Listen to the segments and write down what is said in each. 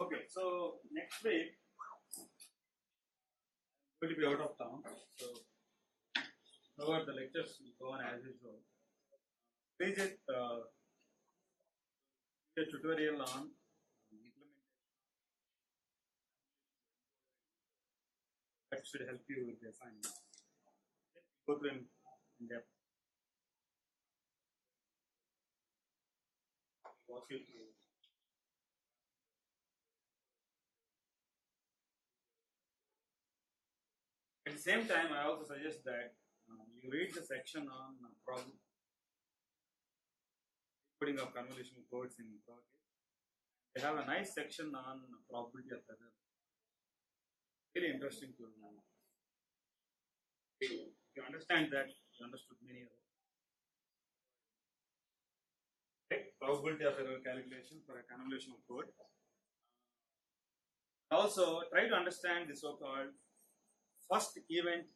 Okay, so next week I'm going to be out of town. So, however, the lectures will go on as usual. Please a tutorial on implementation that should help you with the assignment. Go through in depth. Walk you through. At the same time, I also suggest that you read the section on putting of convolutional codes in Progress. They have a nice section on probability of error. Really interesting to know. If you understand that, you understood many others. Okay? Probability of error calculation for a convolutional code. Also, try to understand the so-called first event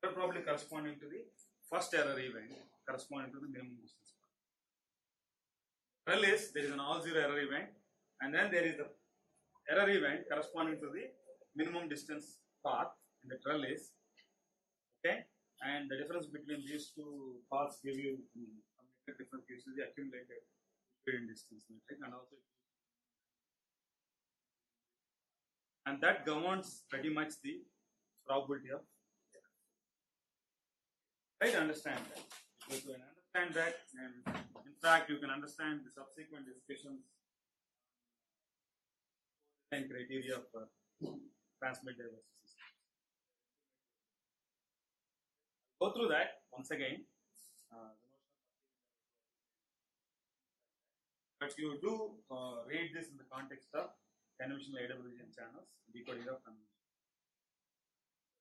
error probably corresponding to the first error event corresponding to the minimum distance path. Well, there is an all zero error event, and then there is the error event corresponding to the minimum distance path in the trellis. Okay, and the difference between these two paths give you some metric difference gives you the accumulated equidistant distance metric, and also and that governs pretty much the probability of error. Try to understand that. Because when you understand that, and in fact, you can understand the subsequent discussions and criteria for transmit diversity systems. Go through that once again. But you do read this in the context of conventional AWS channels, decoding of convention.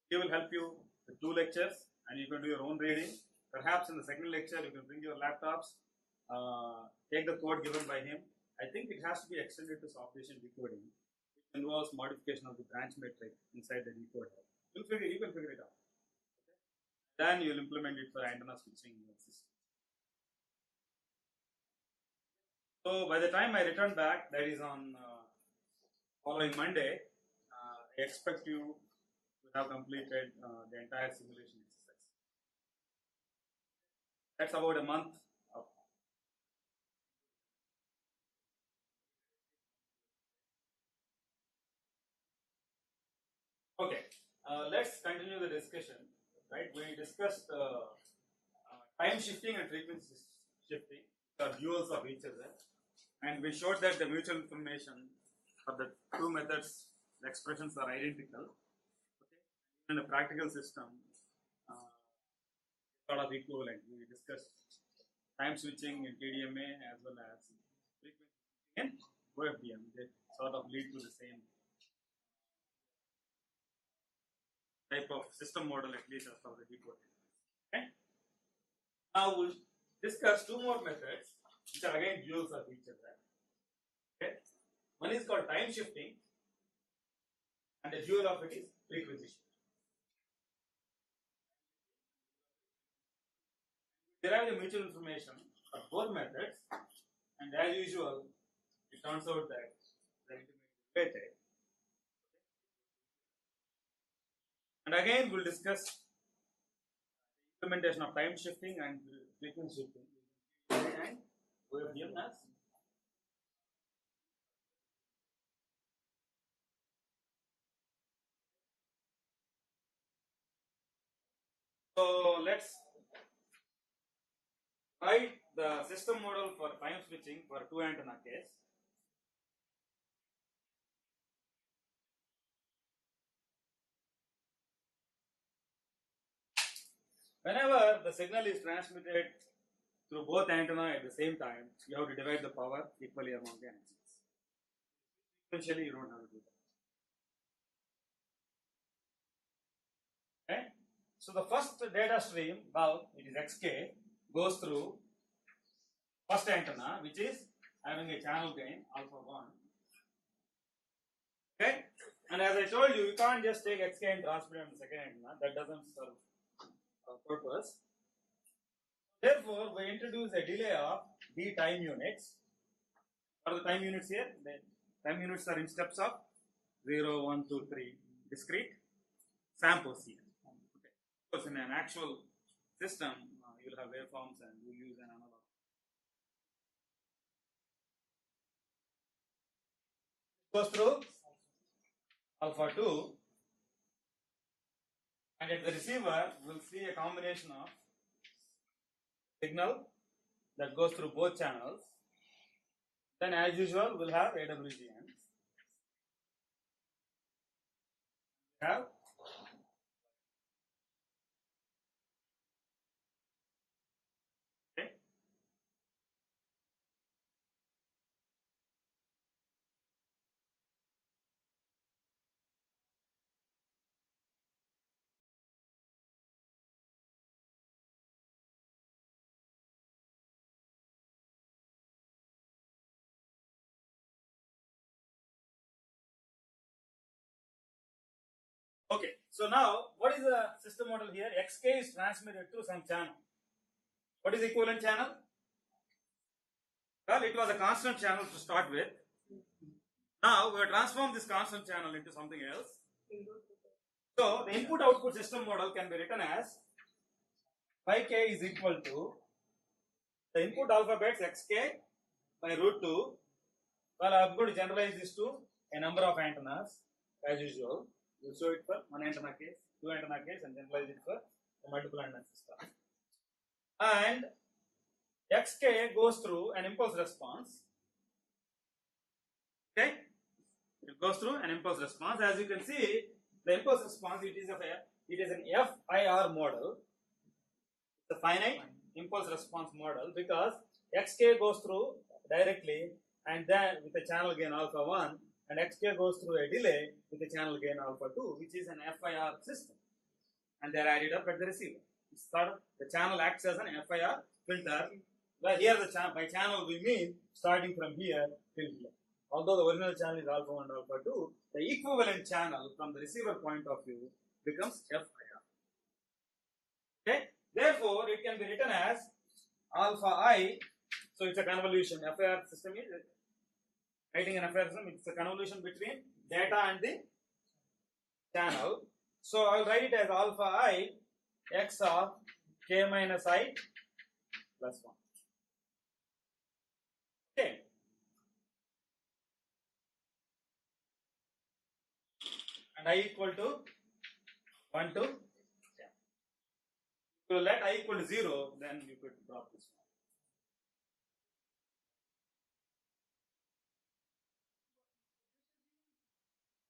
He will help you with 2 lectures, and you can do your own reading. Perhaps in the second lecture, you can bring your laptops, take the code given by him. I think it has to be extended to soft-Bayesian decoding, which involves modification of the branch metric inside the decoder. You can figure it out. Okay? Then you will implement it for antenna switching system. So by the time I return back, that is on following Monday, I expect you to have completed the entire simulation exercise. That's about a month of. Okay, let's continue the discussion. Right, we discussed time shifting and frequency shifting, are duals of each other, and we showed that the mutual information for the 2 methods, the expressions are identical. Okay, in a practical system, sort of equivalent. We discussed time switching in TDMA as well as frequency switching in OFDM. They sort of lead to the same type of system model, at least as far as the decoding. Okay. Now we'll discuss 2 more methods, which are again duals of each other. Okay. One is called time shifting, and the dual of it is frequency shifting. Derive the mutual information for both methods, and as usual, it turns out that they are related. And again, we'll discuss the implementation of time shifting and frequency shifting and OFDM as. So let's write the system model for time switching for 2 antenna case. Whenever the signal is transmitted through both antenna at the same time, you have to divide the power equally among the antennas. Essentially, you don't have to do that. Okay? So the first data stream, now it is XK, goes through first antenna, which is having a channel gain alpha 1. Okay? And as I told you, you can't just take XK and transmit on the second antenna, that doesn't serve our purpose. Therefore, we introduce a delay of d time units. What are the time units here? The time units are in steps of 0, 1, 2, 3, discrete samples here. Okay. Because in an actual system, you'll have waveforms and you'll use an analog. Goes through alpha 2, and at the receiver, we'll see a combination of signal that goes through both channels. Then, as usual, we'll have AWGNs. Have okay. Okay, so now what is the system model here? XK is transmitted through some channel. What is the equivalent channel? Well, it was a constant channel to start with. Now we have transformed this constant channel into something else. So the input output system model can be written as phi k is equal to the input alphabets xk by root 2. Well, I'm going to generalize this to a number of antennas as usual. We'll show it for one antenna case, two antenna case, and generalize it for the multiple antenna system. And xk goes through an impulse response. Okay, it goes through an impulse response. As you can see, the impulse response it is an FIR model. It's a finite impulse response model because xk goes through directly and then with a channel gain alpha 1, and xk goes through a delay with a channel gain alpha 2, which is an FIR system, and they are added up at the receiver. The channel acts as an FIR filter. Well, here by channel we mean starting from here till here. Although the original channel is alpha 1 and alpha 2, the equivalent channel from the receiver point of view becomes FIR. Okay? Therefore, it can be written as alpha I. So it's a convolution. FIR system is writing an FIR system. It's a convolution between data and the channel. So I'll write it as alpha I x of k minus I plus 1. Okay. And I equal to 1 to 10. So let I equal to 0, then you could drop this one.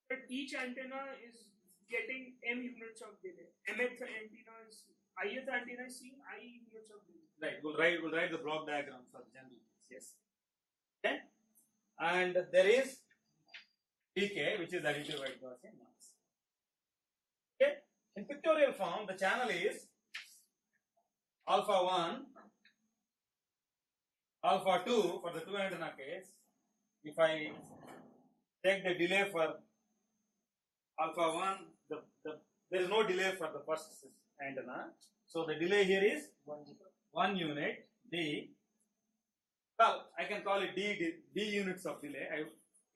But each antenna is getting m units of delay. Mth antenna is ith antenna is seeing I units of delay. Right. We'll write the block diagram for the general. Yes. Okay. And there is PK, which is additive white Gaussian noise. Okay. In pictorial form, the channel is alpha 1, alpha 2 for the two antenna case. If I take the delay for alpha 1, there is no delay for the first antenna. So the delay here is 1 unit D. Well, I can call it D units of delay.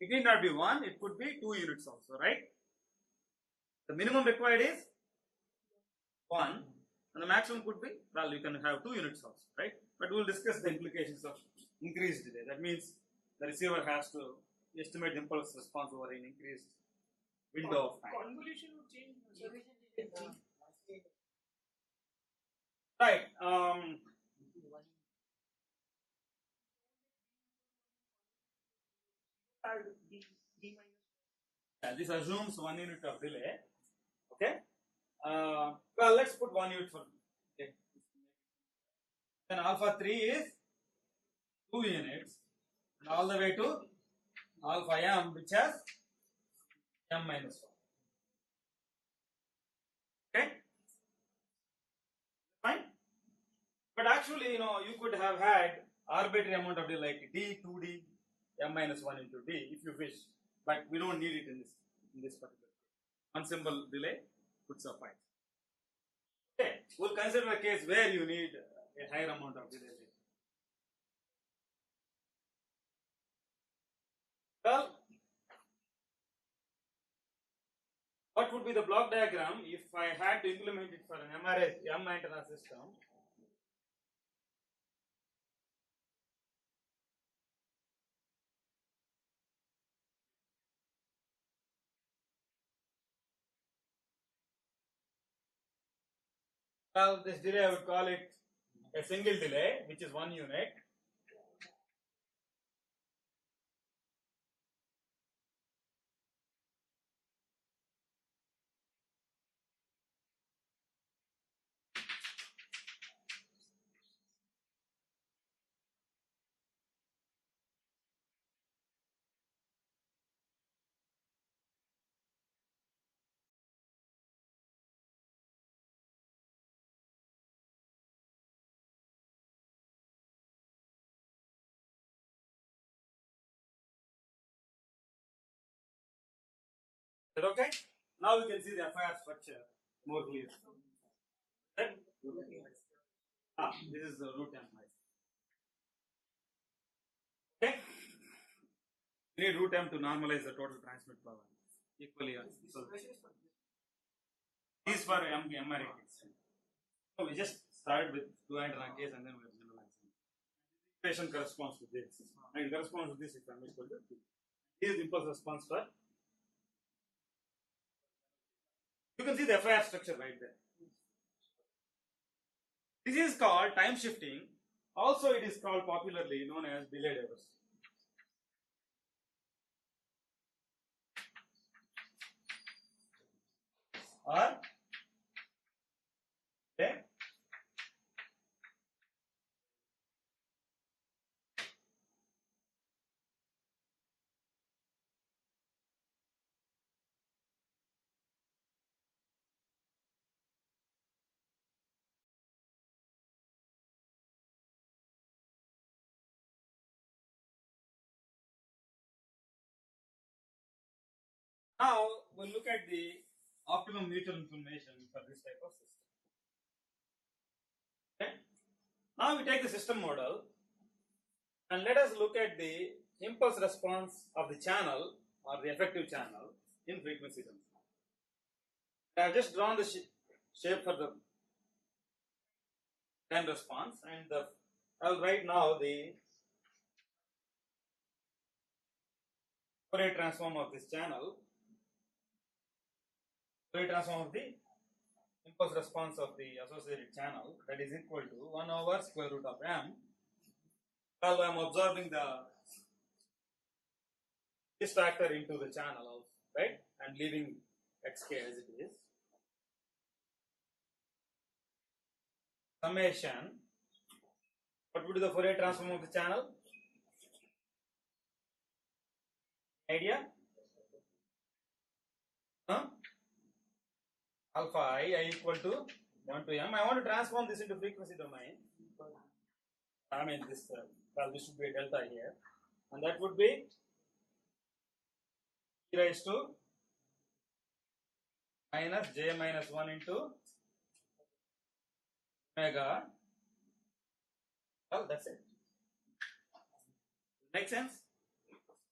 It need not be 1, it could be 2 units also, right? The minimum required is 1, and the maximum could be, well, you can have 2 units also, right? But we will discuss the implications of increased delay. That means the receiver has to estimate the impulse response over an increased window of time. Convolution would change. Right. D minus. Yeah, this assumes 1 unit of delay. Okay. Well, let's put 1 unit for. Okay. Then alpha 3 is 2 units, and all the way to alpha m, which has m minus 1. Okay. Fine. But actually, you could have had arbitrary amount of delay like d, 2d, m minus 1 into d if you wish, but we don't need it in this particular case. One symbol delay would suffice. Okay, we'll consider a case where you need a higher amount of delay. Well, what would be the block diagram if I had to implement it for an M antenna system? Well, this delay I would call it a single delay, which is 1 unit. Is that okay? Now we can see the FIR structure more clearly. Right? This is the root M. Okay? We need root M to normalize the total transmit power equally. So these for MRI case. So we just started with 2 antenna case and then we are generalizing. Equation corresponds to this. And it corresponds to this if M is equal to 2. This is impulse response for. You can see the FIR structure right there. This is called time shifting. Also, it is called popularly known as delayed diversity. Or okay. Now we'll look at the optimum mutual information for this type of system. Okay. Now we take the system model and let us look at the impulse response of the channel or the effective channel in frequency domain. I have just drawn the shape for the time response and I will write now the Fourier transform of this channel, Fourier transform of the impulse response of the associated channel, that is equal to 1 over square root of m. Well, I am observing this factor into the channel, right, and leaving xk as it is. Summation. What would be the Fourier transform of the channel? Idea? Alpha I equal to 1 to m. I want to transform this into frequency domain. I mean this, well, this should be a delta here, and that would be e raised to minus j minus 1 into omega. Well, that's it. Make sense?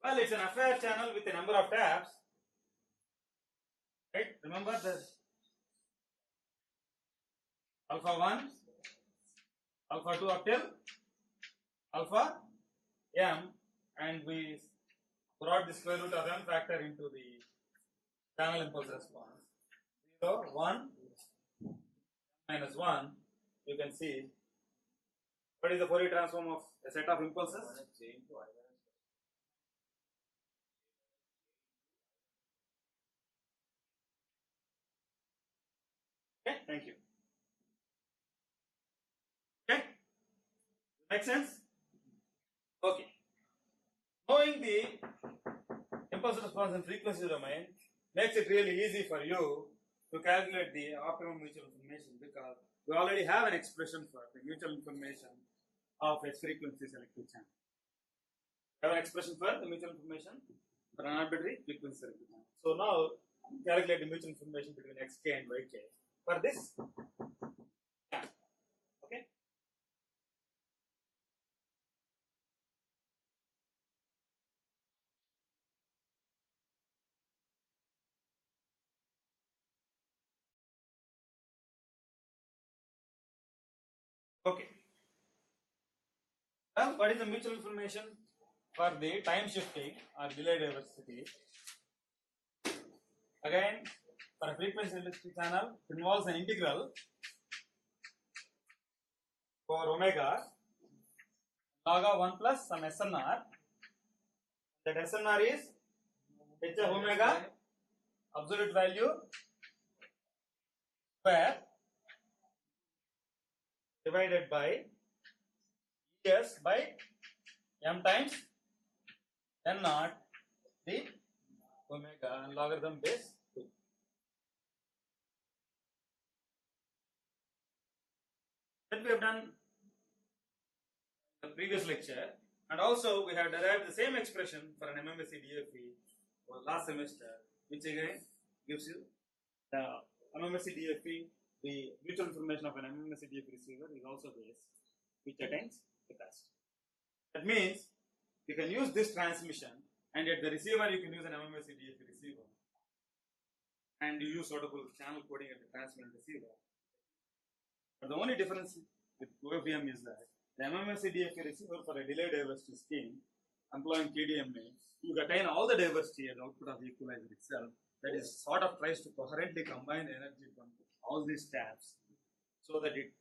Well, it's an FIR channel with a number of taps. Right? Remember the alpha 1, alpha 2 up till alpha m, and we brought the square root of m factor into the channel impulse response. 0, 1, minus 1, you can see what is the Fourier transform of a set of impulses? Okay, thank you. Okay, make sense? Okay. Knowing the impulse response in frequency domain makes it really easy for you to calculate the optimum mutual information because we already have an expression for the mutual information of its frequency selective channel. We have an expression for the mutual information for an arbitrary frequency selective channel. So now calculate the mutual information between xk and yk for this channel. Okay. Okay. Well, what is the mutual information for the time shifting or delay diversity? Again, for a frequency electricity channel, it involves an integral for omega log of 1 plus some SNR. That SNR is h of omega absolute value square divided by s by m times n naught the omega and logarithm base 2. That we have done in the previous lecture, and also we have derived the same expression for an MMSC DFE for last semester, which again gives you the MMSC DFE, the mutual information of an MMSC DFE receiver is also this, which attains capacity. That means you can use this transmission, and at the receiver you can use an MMSC DFE receiver, and you use suitable channel coding at the transmitter and receiver. But the only difference with OFDM is that the MMSC DFE receiver for a delay diversity scheme employing TDMA, you attain all the diversity as output of the equalizer itself. That is sort of tries to coherently combine the energy from all these tabs so that it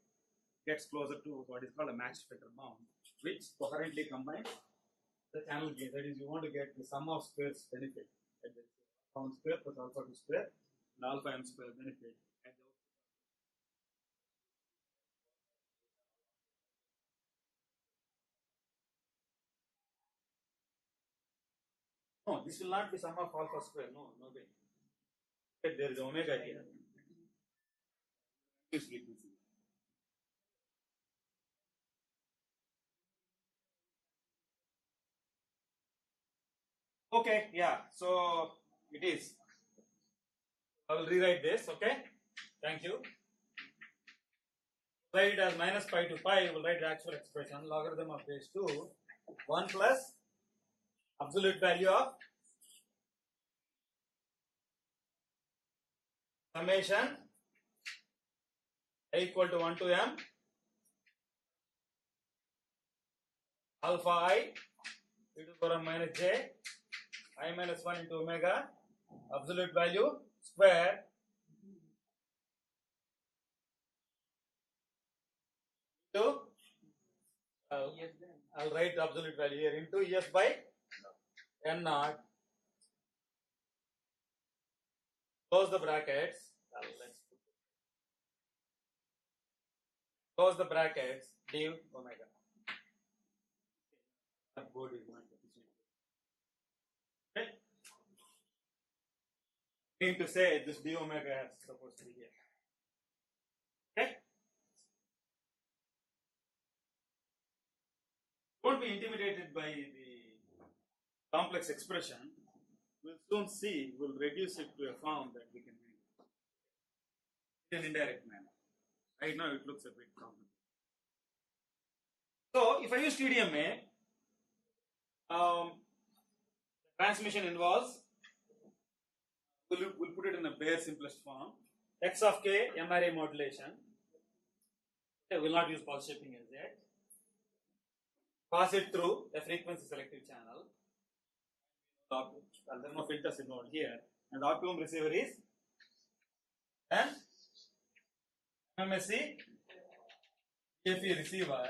gets closer to what is called a matched filter mount, which coherently combines the channel gain. That is, you want to get the sum of squares benefit at the alpha square plus alpha 2 square and alpha m square benefit at the output. No, this will not be sum of alpha square. No, no way. There is omega here. This frequency. Okay, yeah. So it is. I will rewrite this. Okay. Thank you. Write it as minus pi to pi. We will write the actual expression logarithm of base 2 1 plus absolute value of summation equal to 1 to m alpha I e to the power of minus j I minus 1 into omega absolute value square to I'll write the absolute value here into S by n naught. Close the brackets. Close the brackets. Div omega. Board is not efficient. Okay. Mean to say this d omega is supposed to be here. Okay. Don't be intimidated by the complex expression. We'll soon see. We'll reduce it to a form that we can read in an indirect manner. Right now it looks a bit complicated. So if I use TDMA, transmission involves, we'll put it in a bare simplest form, x of k MRA modulation. Okay, we'll not use pulse shaping as yet. Pass it through a frequency selective channel. There are no filters involved here, and the optimum receiver is an MMSC DFE receiver,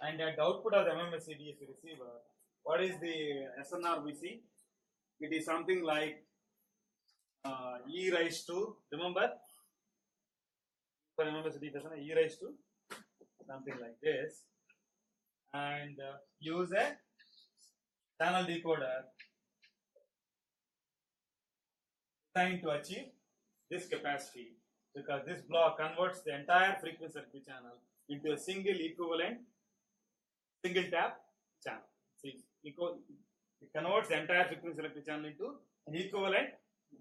and at the output of the MMSC DFE receiver, what is the SNR we see? It is something like e raised to, remember? For MMSC DFE, e raised to something like this, and use a channel decoder designed to achieve this capacity, because this block converts the entire frequency selective channel into a single equivalent single tap channel. See, it converts the entire frequency selective channel into an equivalent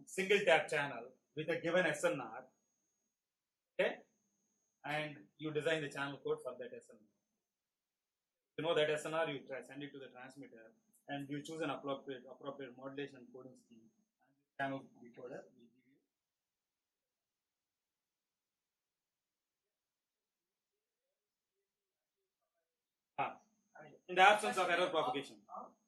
single tap channel with a given SNR. Okay, and you design the channel code for that SNR. You know that SNR, you send it to the transmitter, and you choose an appropriate modulation coding scheme. And the channel decoder will give you. In the absence of error propagation.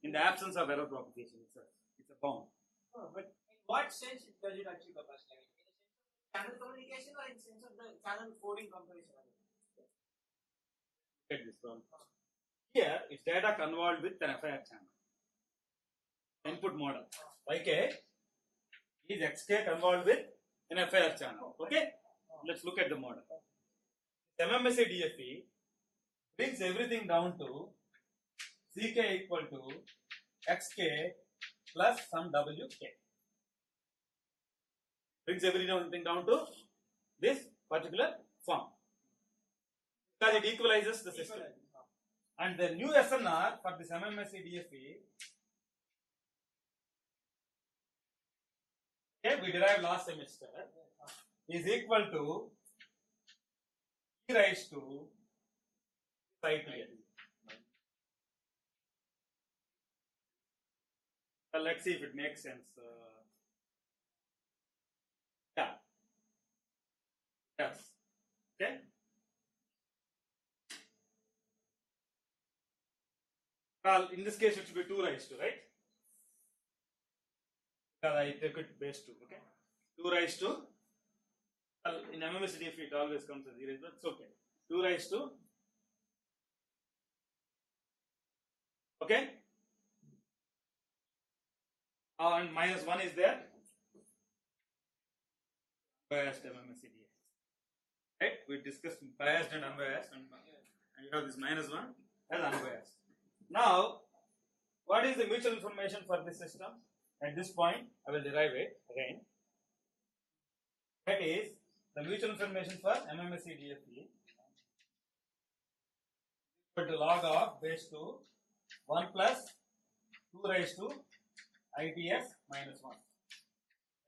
In the absence of error propagation, it's a bound. But in what sense does it achieve capacity? I mean, in the sense of channel communication or in the sense of the channel coding comparison? Get this problem. Here, it's data convolved with an FIR channel. Input model. YK is XK convolved with an FIR channel. Okay? Let's look at the model. MMSA DFE brings everything down to CK equal to XK plus some WK. Brings everything down to this particular form. Because it equalizes the system. And the new SNR for this MMSC DFE, okay, we derived last semester, is equal to e raised to ITS. Well, let's see if it makes sense. Yeah. Yes. Okay. Well, in this case, it should be 2 raised to, right? Because I take it base 2, okay? 2 raised to, well, in MMSD, if it always comes as 0, but it's okay. 2 raised to, okay? And minus 1 is there. Biased MMSD. Right? We discussed biased and unbiased, and you have this minus 1 as unbiased. Now, what is the mutual information for this system? At this point, I will derive it again. That is the mutual information for MMSC DFE equal to log of base 2 1 plus 2 raised to ITS minus 1.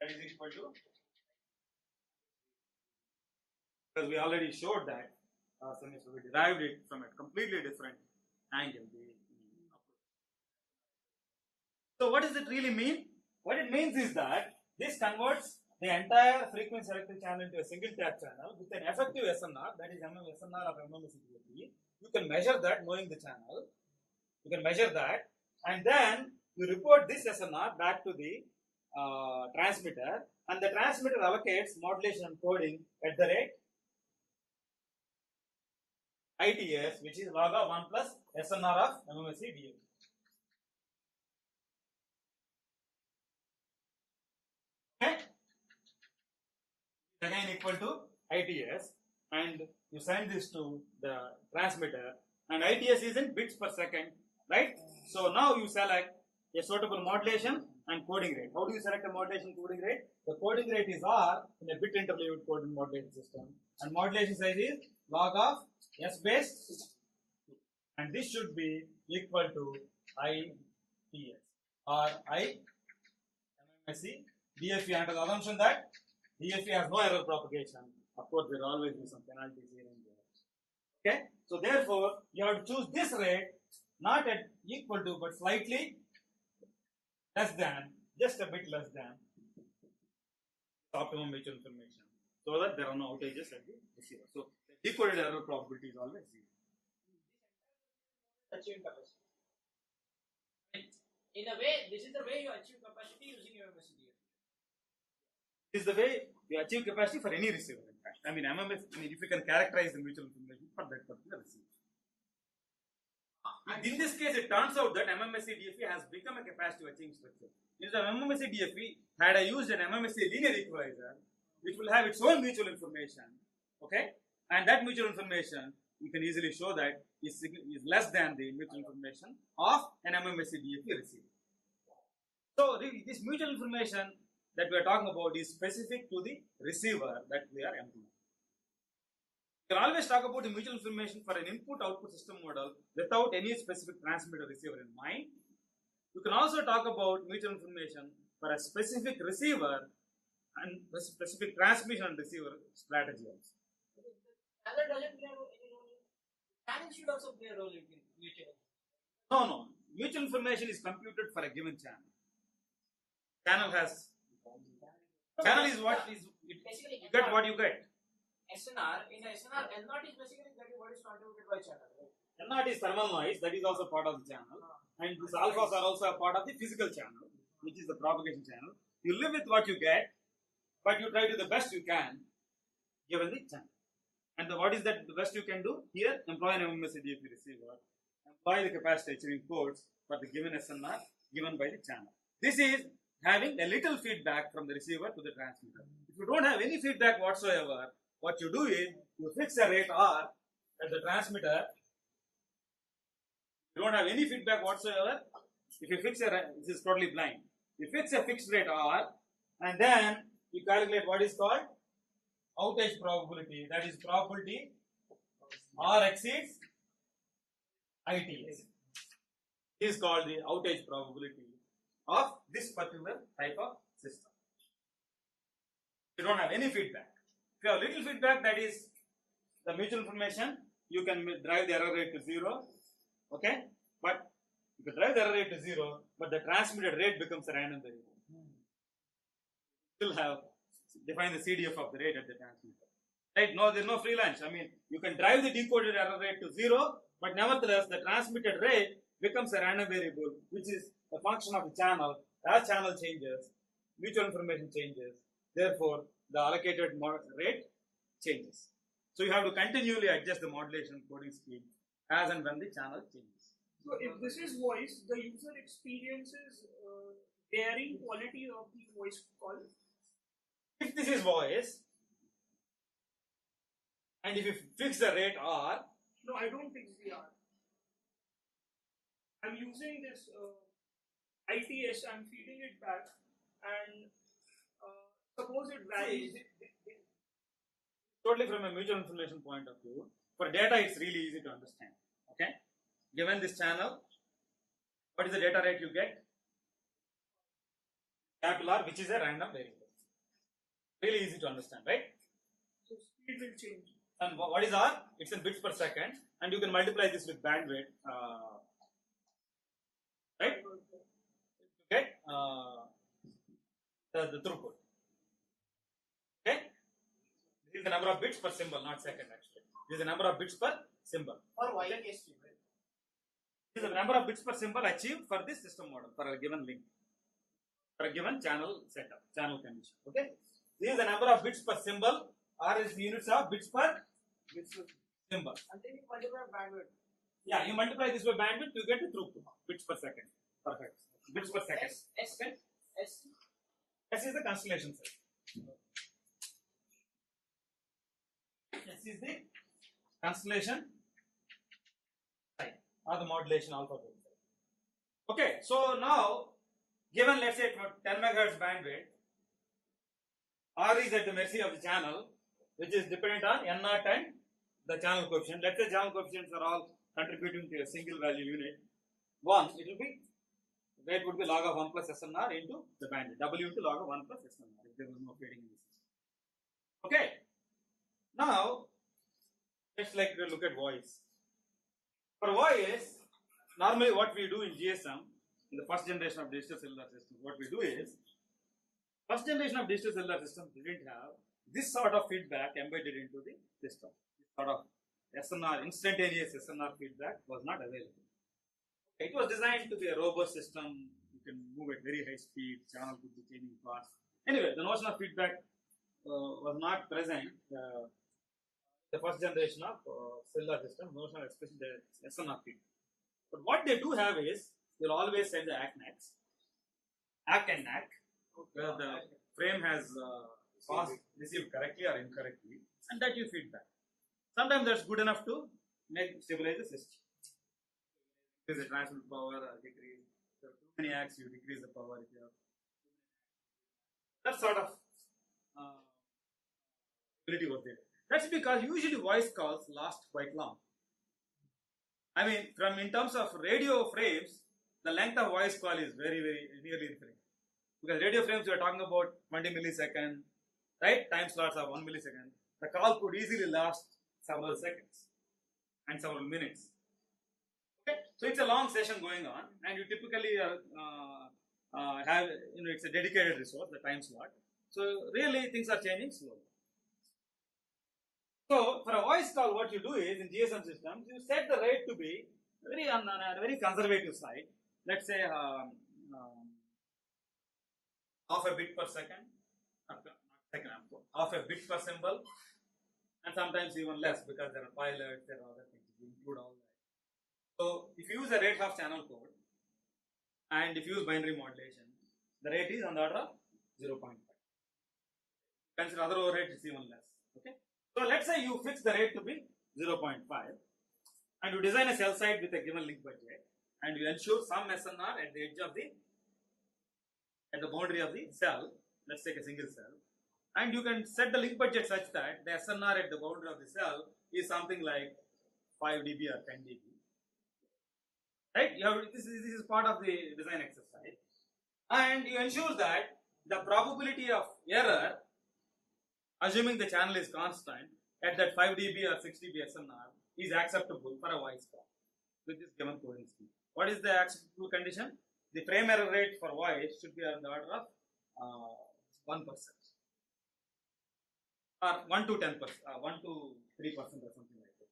That is equal to, because we already showed that semester, we derived it from a completely different angle. So what does it really mean? What it means is that this converts the entire frequency selective channel into a single tap channel with an effective SNR, that is SNR of MMSC DFE. You can measure that knowing the channel. You can measure that, and then you report this SNR back to the transmitter, and the transmitter allocates modulation and coding at the rate ITS, which is log of 1 plus SNR of MMSC DFE. Okay? Again equal to ITS, and you send this to the transmitter, and ITS is in bits per second, right? So now you select a suitable modulation and coding rate. How do you select a modulation coding rate? The coding rate is R in a bit interleaved coding modulation system, and modulation size is log of S base, and this should be equal to ITS or I MMSC DFE, under the assumption that DFE has no error propagation. Of course, there will always be some penalties here and there. Okay, so therefore, you have to choose this rate not at equal to, but slightly less than, just a bit less than optimum mutual information, so that there are no outages at the receiver. So, the decoded error probability is always 0. Achieving capacity. In a way, this is the way you achieve capacity using your MMSC DFE. This is the way you achieve capacity for any receiver. In fact, I mean, if you can characterize the mutual information for that particular receiver. And in this case, it turns out that MMSC DFE has become a capacitive achieving structure. Instead of MMSC DFE, had I used an MMSC linear equalizer, which will have its own mutual information, okay, and that mutual information you can easily show that is less than the mutual information of an MMSC DFE receiver. So this mutual information that we are talking about is specific to the receiver that we are employing. You can always talk about the mutual information for an input-output system model without any specific transmitter receiver in mind. You can also talk about mutual information for a specific receiver and a specific transmission and receiver strategy also. Channel doesn't play any role in. Channel should also play a role in mutual. No. Mutual information is computed for a given channel. Channel is what is, you get what you get. SNR, in SNR, L0 is basically what is contributed by channel, right? N0 is thermal noise, that is also part of the channel. And these alphas are also a part of the physical channel, which is the propagation channel. You live with what you get, but you try to do the best you can given the channel. And what is that the best you can do? Here, employ an MMS-DFP receiver, employ the capacitor achieving ports for the given SNR given by the channel. This is having a little feedback from the receiver to the transmitter. If you don't have any feedback whatsoever, what you do is you fix a rate R at the transmitter. You don't have any feedback whatsoever. If you fix this is totally blind. You fix a fixed rate R and then you calculate what is called outage probability. That is probability R exceeds ITS. This is called the outage probability of this particular type of system. You don't have any feedback. If you have little feedback, that is the mutual information, you can drive the error rate to 0. Okay, but you can drive the error rate to 0, but the transmitted rate becomes a random variable. Still have define the CDF of the rate at the transmitter. Right? No, there's no free lunch. I mean, you can drive the decoded error rate to 0, but nevertheless, the transmitted rate becomes a random variable, which is a function of the channel. As channel changes, mutual information changes. Therefore, the allocated rate changes. So you have to continually adjust the modulation coding scheme as and when the channel changes. So if this is voice, the user experiences varying quality of the voice call. If this is voice, and if you fix the rate R, no, I don't fix the R. I'm using this ITS, I'm feeding it back, and suppose it varies. Totally from a mutual information point of view, for data it's really easy to understand. Okay, given this channel, what is the data rate you get? Capital R, which is a random variable. Really easy to understand, right? So speed will change. And what is R? It's in bits per second, and you can multiply this with bandwidth, right? To get the throughput. Okay? This is the number of bits per symbol, not second actually. This is the number of bits per symbol. For YKST, right? This is the number of bits per symbol achieved for this system model, for a given link, for a given channel setup, channel condition. Okay? This is the number of bits per symbol. R is the units of bits per symbol. And then you multiply bandwidth. Yeah, you multiply this by bandwidth, you get the throughput, bits per second. Perfect. Bits per second. S S is the constellation size. S is the constellation size or the modulation alpha beta. Okay, so now given let's say 10 megahertz bandwidth, R is at the mercy of the channel, which is dependent on N0 and the channel coefficient. Let's say channel coefficients are all contributing to a single value unit. 1, it will be, rate would be log of 1 plus SNR into the bandwidth. W into log of 1 plus SNR if there was no fading in the system. Okay. Now, let's like to look at voice. For voice, normally what we do in GSM, in the first generation of digital cellular systems, what we do is, first generation of digital cellular systems didn't have this sort of feedback embedded into the system. This sort of SNR, instantaneous SNR feedback was not available. It was designed to be a robust system. You can move at very high speed, channel could be changing fast. Anyway, the notion of feedback was not present the first generation of cellular system, notion of especially the SNR feedback. But what they do have is, they'll always send the ACK and NAC, where the frame has passed, received correctly or incorrectly, and that you feedback. Sometimes that's good enough to stabilize the system. Increase the transmit power or decrease. If you have too many acts, you decrease the power. If you have that sort of ability was there. That's because usually voice calls last quite long. I mean, in terms of radio frames, the length of voice call is very, very nearly infinite. Because radio frames we are talking about 20 milliseconds, right? Time slots of 1 millisecond. The call could easily last several seconds and several minutes. Okay, so it's a long session going on, and you typically have, it's a dedicated resource, the time slot. So really things are changing slowly. So for a voice call, what you do is in GSM systems, you set the rate to be very on a very conservative side. Let's say half a bit per second, half a bit per symbol, and sometimes even less because there are pilots, there are other things. You include all that. So if you use a rate half channel code, and if you use binary modulation, the rate is on the order of 0.5. Consider other overrate, it's even less. Okay. So let's say you fix the rate to be 0.5, and you design a cell site with a given link budget, and you ensure some SNR at the edge of at the boundary of the cell. Let's take a single cell, and you can set the link budget such that the SNR at the boundary of the cell is something like 5 dB or 10 dB. Right? This is part of the design exercise, and you ensure that the probability of error, assuming the channel is constant, at that 5 dB or 6 dB SNR is acceptable for a voice call with this given coding scheme. What is the acceptable condition? The frame error rate for voice should be on the order of 1% or 1 to 10%, 1 to 3% or something like that.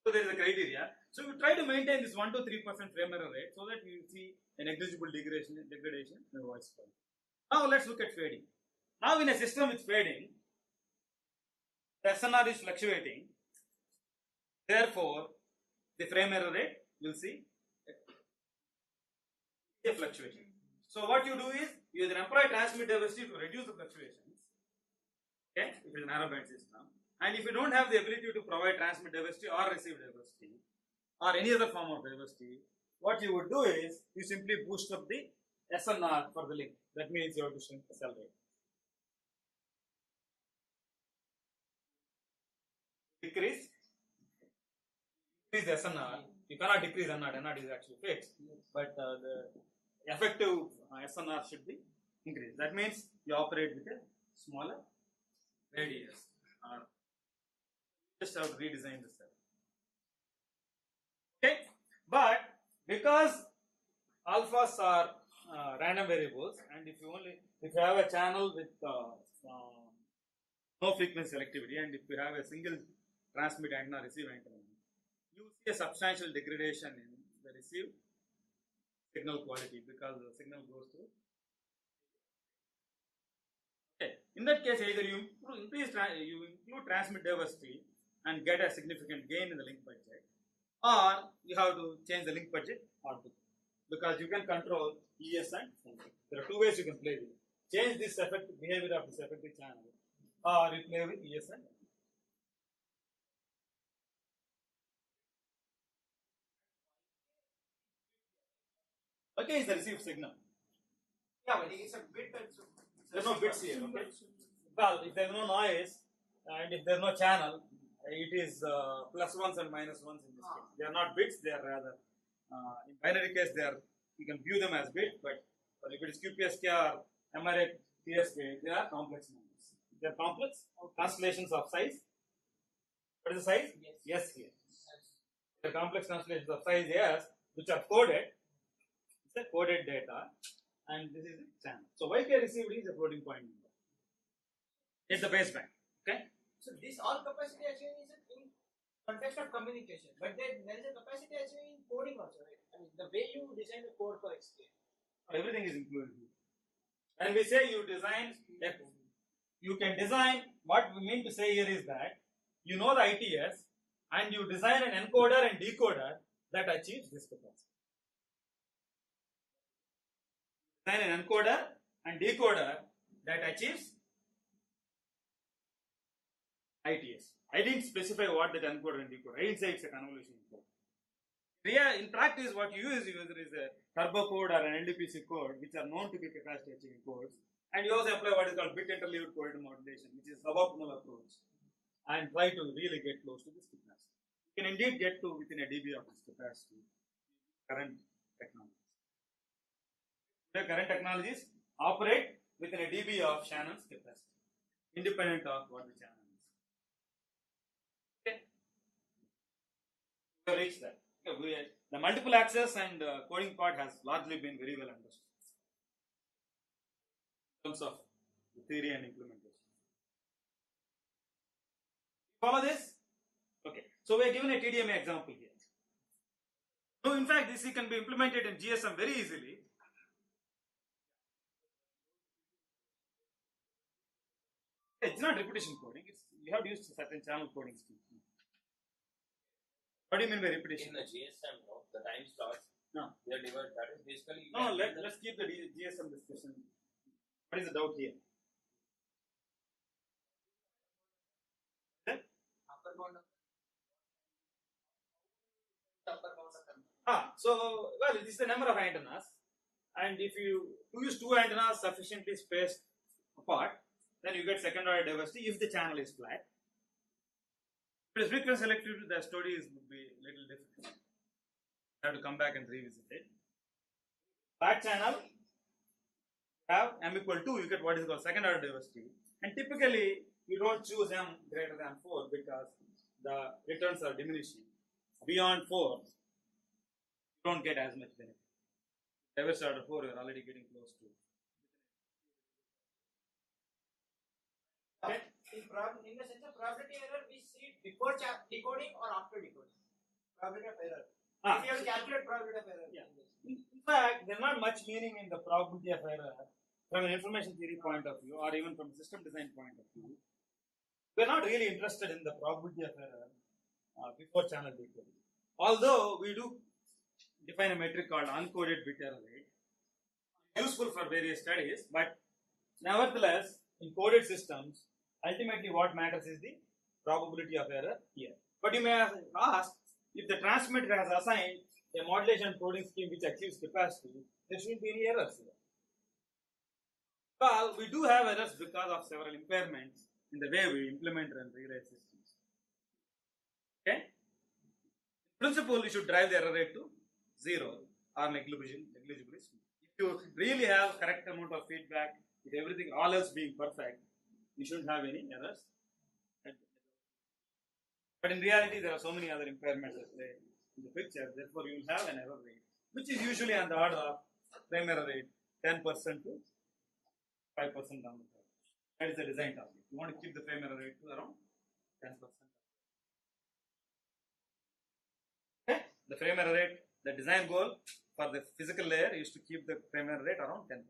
So there is a criteria. So you try to maintain this 1 to 3% frame error rate so that you see a negligible degradation in the voice call. Now let's look at fading. Now in a system with fading, the SNR is fluctuating. Therefore, the frame error rate will see a fluctuation. So what you do is you either employ transmit diversity to reduce the fluctuations. Okay, if it is a narrowband system, and if you don't have the ability to provide transmit diversity or receive diversity or any other form of diversity, what you would do is you simply boost up the SNR for the link. That means you have to shrink the cell rate. Decrease the SNR. You cannot decrease NR. NR is actually fixed, but the effective SNR should be increased. That means you operate with a smaller radius. Just have to redesign the cell. Okay, but because alphas are random variables, and if you have a channel with no frequency selectivity, and if you have a single transmit antenna, receive antenna, you see a substantial degradation in the received signal quality because the signal goes through. Okay. In that case, either you include transmit diversity and get a significant gain in the link budget, or you have to change the link budget altogether because you can control ES and something. There are two ways you can play with it. Change this effective behavior of this effective channel, or you play with ES and okay, is the received signal. Yeah, but it's a bit. There are no bits here. Okay. Well, if there is no noise and if there is no channel, it is plus ones and minus ones in this case. They are not bits; they are rather in binary case. You can view them as bit, but if it is QPSK or MRA TSK, they are complex numbers. They are complex constellations of size. What is the size? Yes here. The complex constellations of size yes, which are coded. It's a coded data, and this is the channel. So YK received is a floating point number. It's the baseband. Okay. So this all capacity achieving is in context of communication, but then there is a capacity achieving in coding also, right? I mean, the way you design the code for XK. Everything is included here. And we say you design, you can design, what we mean to say here is that you know the ITS and you design an encoder and decoder that achieves this capacity. Design an encoder and decoder that achieves ITS. I didn't specify what that encoder and decoder. I didn't say it's a convolution code. In practice, what you use is a turbo code or an NDPC code, which are known to be capacity achieving codes, and you also apply what is called bit interleaved coded modulation, which is suboptimal approach, and try to really get close to this capacity. You can indeed get to within a dB of this capacity. Current technologies. The current technologies operate within a dB of Shannon's capacity, independent of what the channel is. Okay, we have reached that. Okay, the multiple access and coding part has largely been very well understood in terms of the theory and implementation. follow this? Okay. So we are given a TDMA example here. So in fact, this can be implemented in GSM very easily. It's not repetition coding. It's, you have to use certain channel coding schemes. What do you mean by repetition? In the GSM, no, the time slots, No. they are divided. That is basically. No, let's keep the GSM discussion. What is the doubt here? Upper bound of upper bound of So well, this is the number of antennas, and if you use two antennas sufficiently spaced apart, then you get second order diversity if the channel is flat. If it is frequency selective, the story would be a little different. You have to come back and revisit it. Flat channel, have m equal 2, you get what is called second order diversity, and typically you don't choose m greater than 4 because the returns are diminishing. Beyond 4, you don't get as much benefit. Diversity order 4, you are already getting close to. Okay. in the sense of probability error, we see it before decoding or after decoding. Probability of error. If you have to calculate probability of error. Yeah. In fact, there's not much meaning in the probability of error from an information theory point of view or even from a system design point of view. We're not really interested in the probability of error before channel decoding. Although we do define a metric called uncoded bit error rate, useful for various studies, but nevertheless, in coded systems, ultimately what matters is the probability of error here. But you may have asked, if the transmitter has assigned a modulation coding scheme which achieves capacity, there shouldn't be any errors here. Well, we do have errors because of several impairments in the way we implement and rewrite systems. Okay? In principle, you should drive the error rate to 0 or negligibly small. If you really have correct amount of feedback, with everything, all else being perfect, you shouldn't have any errors. But in reality, there are so many other impairments that play in the picture, therefore you will have an error rate, which is usually on the order of frame error rate 10% to 5% down the curve. That is the design target. You want to keep the frame error rate to around 10%. Okay? The frame error rate, the design goal for the physical layer is to keep the frame error rate around 10%.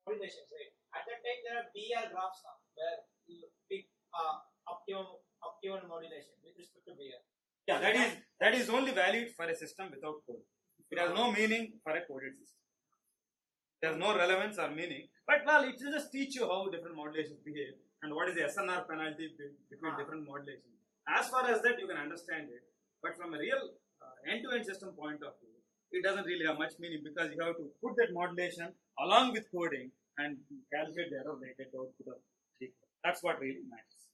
Modulations, right? At that time, there are BL graphs now where you pick optimum modulation with respect to BL. Yeah, that is only valid for a system without code. It has no meaning for a coded system. It has no relevance or meaning. But well, it will just teach you how different modulations behave and what is the SNR penalty between different modulations. As far as that, you can understand it. But from a real end-to-end system point of view, it doesn't really have much meaning because you have to put that modulation along with coding and calculate the error rate at output of the. That's what really matters.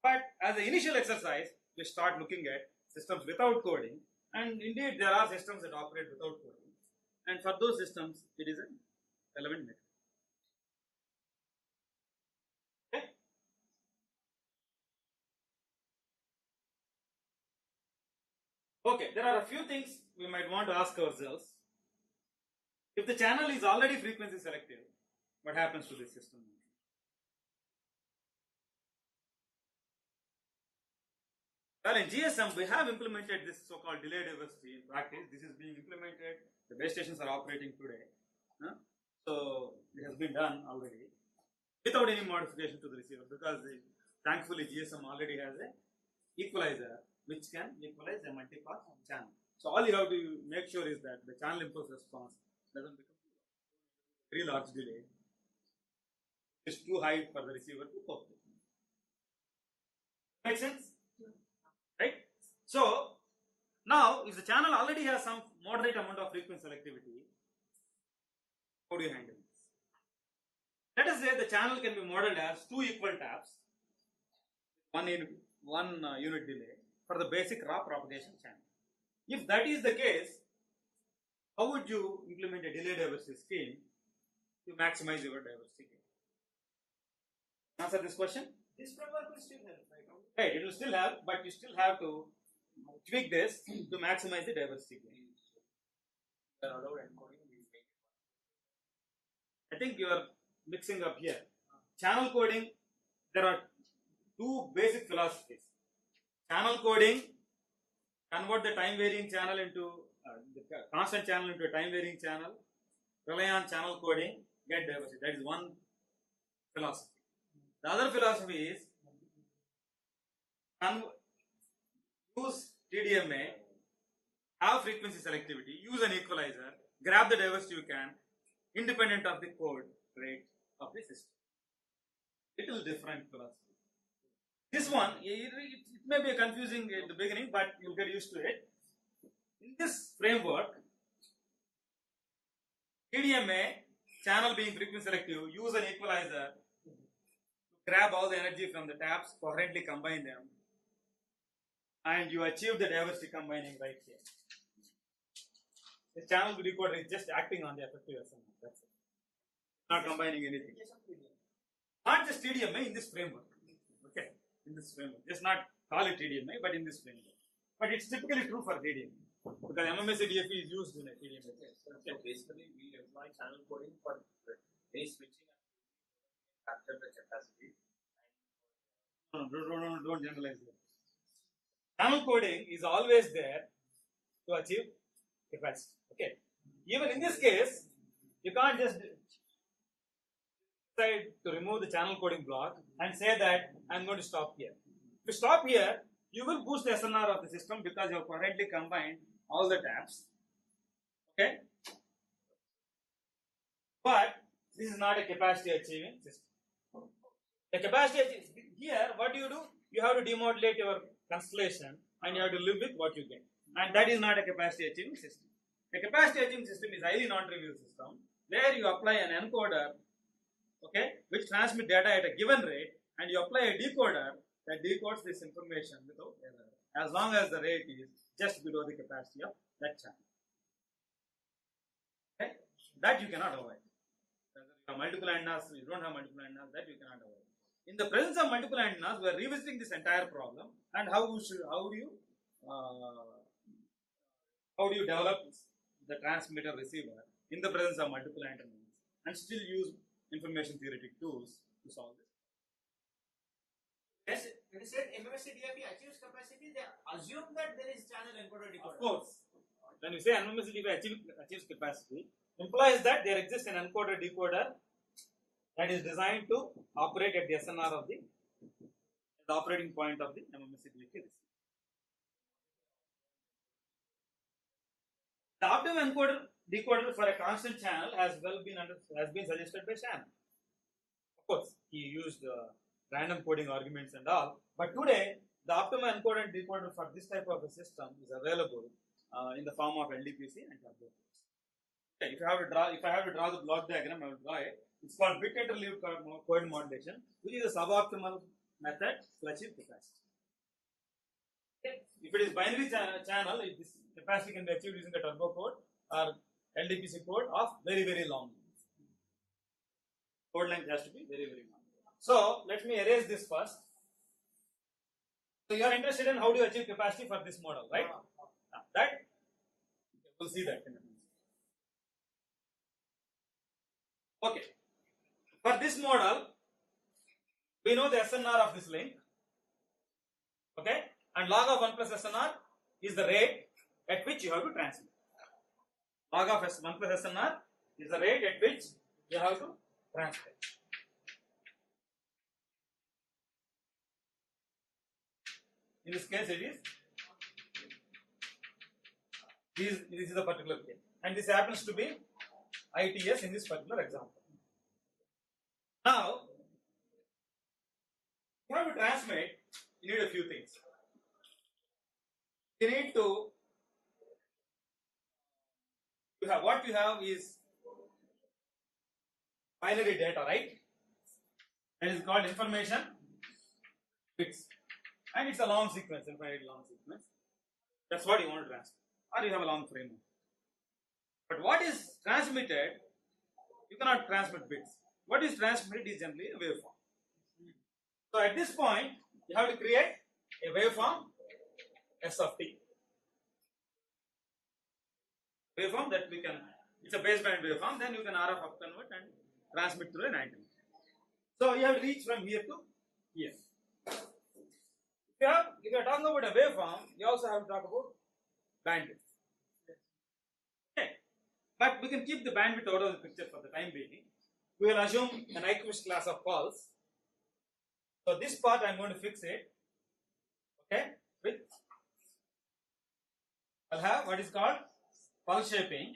But as an initial exercise, we start looking at systems without coding, and indeed there are systems that operate without coding, and for those systems, it is a relevant metric. Okay. Okay, there are a few things we might want to ask ourselves. If the channel is already frequency selective, what happens to this system? Well, in GSM, we have implemented this so-called delay diversity in practice. This is being implemented. The base stations are operating today. So, it has been done already without any modification to the receiver because thankfully GSM already has a equalizer which can equalize a multi-pass channel. So, all you have to make sure is that the channel impulse response doesn't become very large delay. It's too high for the receiver to cope with. Make sense? Right? So, now if the channel already has some moderate amount of frequency selectivity, how do you handle this? Let us say the channel can be modeled as two equal taps, one unit delay for the basic raw propagation channel. If that is the case, how would you implement a delay diversity scheme to maximize your diversity gain? Answer this question? This framework will still help, right? Right, it will still help, but you still have to tweak this to maximize the diversity gain. I think you are mixing up here. channel coding, there are two basic philosophies. Channel coding, convert the time varying channel into the constant channel into a time varying channel, rely on channel coding, get diversity. That is one philosophy. The other philosophy is use TDMA, have frequency selectivity, use an equalizer, grab the diversity you can, independent of the code rate of the system. Little different philosophy. This one, it may be confusing at the beginning, but you'll get used to it. In this framework, TDMA, channel being frequency selective, use an equalizer to grab all the energy from the taps, coherently combine them, and you achieve the diversity combining right here. The channel decoder is just acting on the effective SMR. That's it. Not combining anything. Not just TDMA, in this framework. Okay, in this framework. Just not call it TDMA, but in this framework. But it's typically true for TDMA. Because MMSA DFE is used in a TDMA. So basically, we employ channel coding for any switching and capture the capacity. Don't generalize it. Channel coding is always there to achieve capacity. Okay. Even in this case, you can't just decide to remove the channel coding block and say that I'm going to stop here. If you stop here, you will boost the SNR of the system because you have currently combined all the taps. Okay. But this is not a capacity achieving system. The capacity here, what do? You have to demodulate your constellation and you have to live with what you get. And that is not a capacity achieving system. A capacity achieving system is a highly non-trivial system where you apply an encoder, okay, which transmits data at a given rate, and you apply a decoder that decodes this information without error, as long as the rate is just below the capacity of that channel. Okay, that you cannot avoid. Whether you have multiple antennas, you don't have multiple antennas, that you cannot avoid. In the presence of multiple antennas, we are revisiting this entire problem and how do you develop the transmitter receiver in the presence of multiple antennas and still use information theoretic tools to solve this. Yes, when you said MMSC DFE achieves capacity, they assume that there is channel encoder decoder. Of course, when you say MMSC DFE achieves capacity, implies that there exists an encoder decoder that is designed to operate at the SNR of the operating point of the MMSC DFE receiver. The optimum encoder decoder for a constant channel has been suggested by Shannon. Of course, he used random coding arguments and all, but today the optimum encoder and decoder for this type of a system is available in the form of LDPC and turbo. Okay, if I have to draw the block diagram, I will draw it. It's called bit interleaved code modulation, which is a suboptimal method to achieve capacity. Okay. If it is binary channel, this capacity can be achieved using the turbo code or LDPC code of very, very long. Code length has to be very, very long. So let me erase this first. So you are interested in how do you achieve capacity for this model, right? That we'll see that in a minute. Okay. For this model, we know the SNR of this link. Okay, and log of 1 plus SNR is the rate at which you have to transmit. Log of 1 plus SNR is the rate at which you have to transmit. In this case, it is this is a particular case, and this happens to be ITS in this particular example. Now, you have to transmit, you need a few things. You need to, what you have is binary data, right? That is called information bits. And it's a long sequence, infinite long sequence. That's what you want to transmit. Or you have a long framework. But what is transmitted, you cannot transmit bits. What is transmitted is generally a waveform. So at this point, you have to create a waveform S of t. Waveform that we can, it's a baseband waveform, then you can RF upconvert and transmit through an antenna. So you have to reach from here to here. If you are talking about a waveform, you also have to talk about bandwidth. Okay. But we can keep the bandwidth out of the picture for the time being. We will assume a Nyquist class of pulse. So this part I am going to fix it. Okay. With I'll have what is called pulse shaping.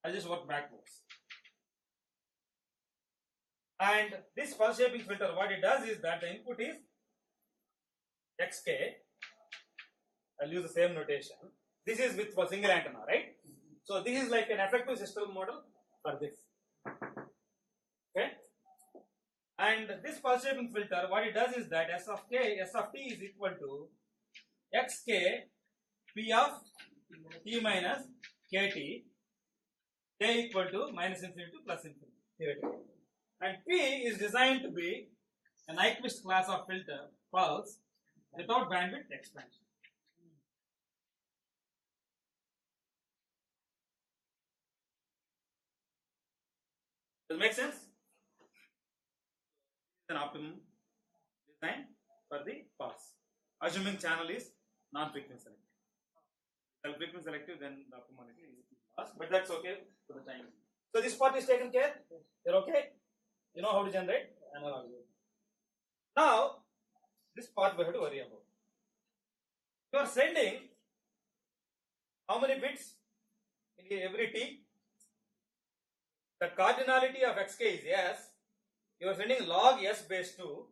I'll just work backwards. And this pulse shaping filter, what it does is that the input is xk. I'll use the same notation. This is with for single antenna, right? So this is like an effective system model for this. Okay. And this pulse shaping filter, what it does is that S of t is equal to xk p of t minus kt, k equal to minus infinity to plus infinity, theoretically. And P is designed to be a Nyquist class of filter pulse without bandwidth expansion. Does it make sense? An optimum design for the pulse, assuming channel is non-frequency selective. If frequency selective, then the optimality is lost, but that's okay for the time. So this part is taken care. You're okay. You know how to generate analog wave. Now, this part we have to worry about. You are sending how many bits in every T? The cardinality of xk is S. You are sending log S base 2.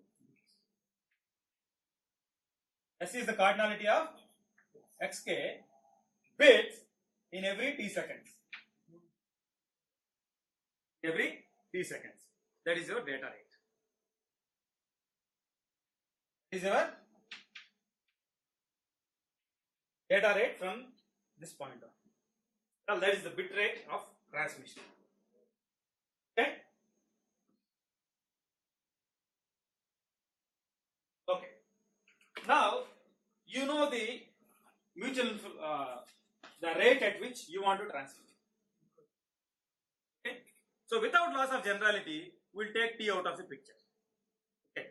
S is the cardinality of xk bits in every T seconds. Every T seconds. That is your data rate. Is your data rate from this point on. Well, that is the bit rate of transmission. Okay? Okay. Now, you know the mutual, the rate at which you want to transmit. Okay? So, without loss of generality, we'll take T out of the picture. Okay.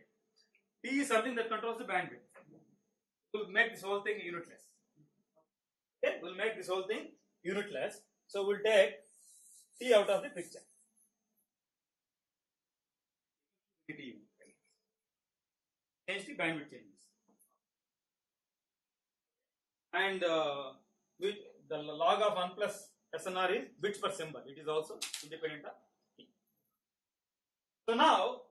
T is something that controls the bandwidth. We'll make this whole thing unitless. Okay? We'll make this whole thing unitless. So, we'll take T out of the picture. Change the bandwidth changes. And with the log of 1 plus SNR is bits per symbol. It is also independent of T. So now,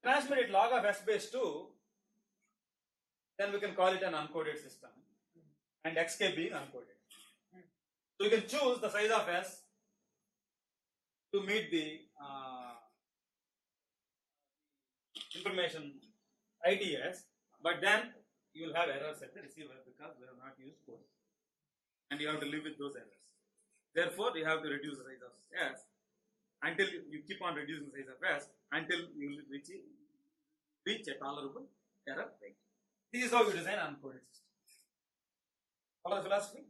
transmit it log of S base 2, then we can call it an uncoded system, and xk being uncoded. So you can choose the size of S to meet the information ITS, but then you will have errors at the receiver because we have not used code, and you have to live with those errors. Therefore, you have to reduce the size of S until you keep on reducing the size of S until you reach a tolerable error rate. This is how you design an uncoded system. Follow the philosophy?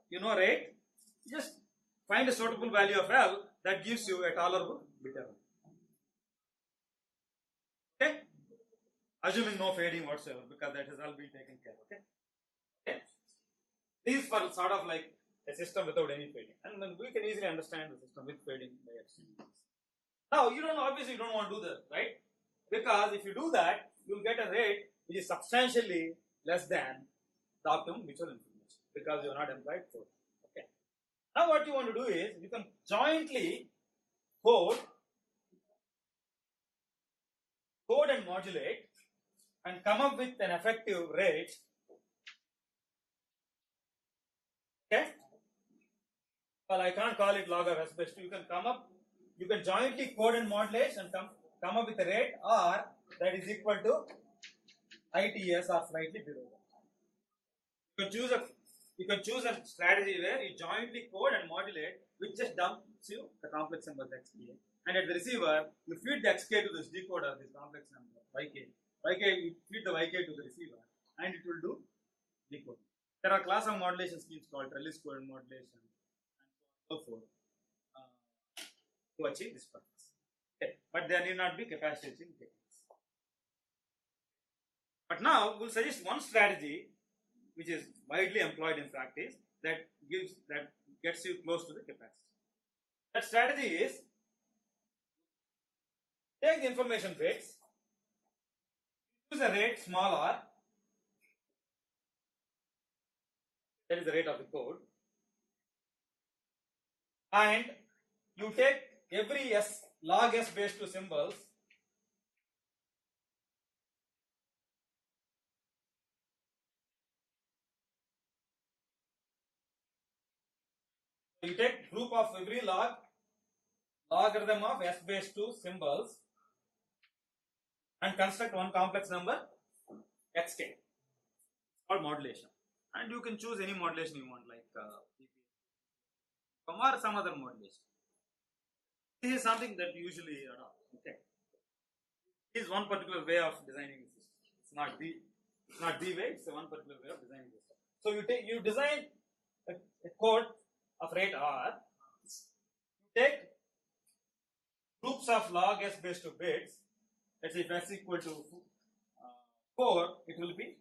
You know rate, just find a suitable value of L that gives you a tolerable bit error. Okay? Assuming no fading whatsoever, because that has all been taken care of. Okay? Okay. This is for sort of like a system without any fading, and then we can easily understand the system with fading by extensions. Now you don't obviously you don't want to do that, right? Because if you do that, you will get a rate which is substantially less than the optimum mutual information because you are not employed code. Okay. Now what you want to do is you can jointly code and modulate and come up with an effective rate. Okay. Well, I can't call it log of S base 2. You can come up, you can jointly code and modulate and come up with a rate R that is equal to ITS or slightly below that. You can choose a strategy where you jointly code and modulate, which just dumps you the complex number XK. And at the receiver, you feed the XK to this decoder, this complex number YK. You feed the YK to the receiver, and it will do decoding. There are class of modulation schemes called trellis code modulation and so forth to achieve this purpose. Okay. But there need not be capacity techniques. But now we'll suggest one strategy which is widely employed in practice that gets you close to the capacity. That strategy is take the information bits, use a rate small r, that is the rate of the code, and you take every s log s base 2 symbols you take group of every logarithm of s base 2 symbols and construct one complex number xk. It's called modulation, and you can choose any modulation you want, like or some other modulation. This is something that you usually adopt. Okay, this is one particular way of designing the system. It's not the way. It's one particular way of designing the system. So you design a code of rate r. You take groups of log s base 2 bits. Let's say if s equal to 4, it will be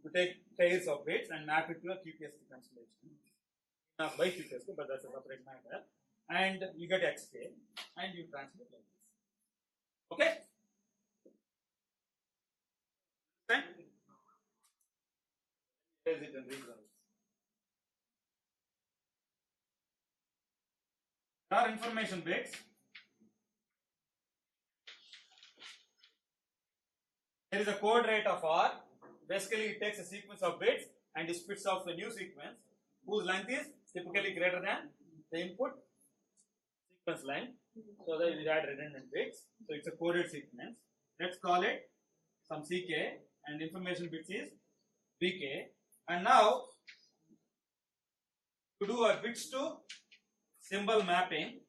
to take pairs of bits and map it to a QPSK constellation. Not by QPSK, but that's a separate matter. And you get xk, and you transmit like this. Okay? Okay? Here's it and read it. There are information bits. There is a code rate of r. Basically, it takes a sequence of bits and it spits off a new sequence whose length is typically greater than the input sequence length. So that we add redundant bits. So it's a coded sequence. Let's call it some ck, and information bits is vk. And now to do a bits to symbol mapping,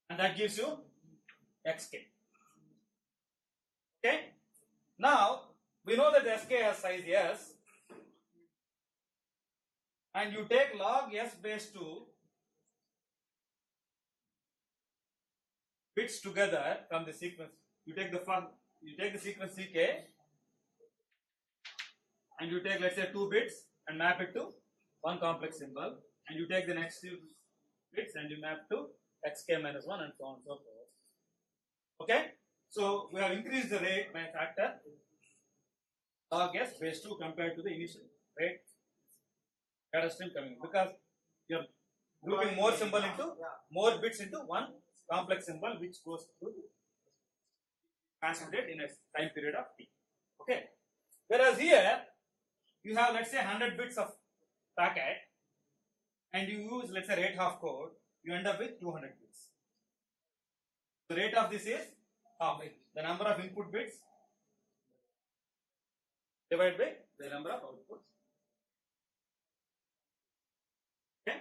and that gives you xk. Okay? Now we know that sk has size s, and you take log s base 2 bits together from the sequence. You take the sequence ck, and you take, let's say, 2 bits and map it to one complex symbol, and you take the next 2 bits and you map to xk minus 1 and so on and so forth. Okay? So we have increased the rate by a factor log s base 2 compared to the initial rate data stream coming, because you are grouping more bits into one complex symbol which goes to transmitted in a time period of t. Okay? Whereas here you have, let's say, 100 bits of packet, and you use, let's say, rate half code, you end up with 200 bits. The rate of this is half the number of input bits divided by the number of outputs. Okay?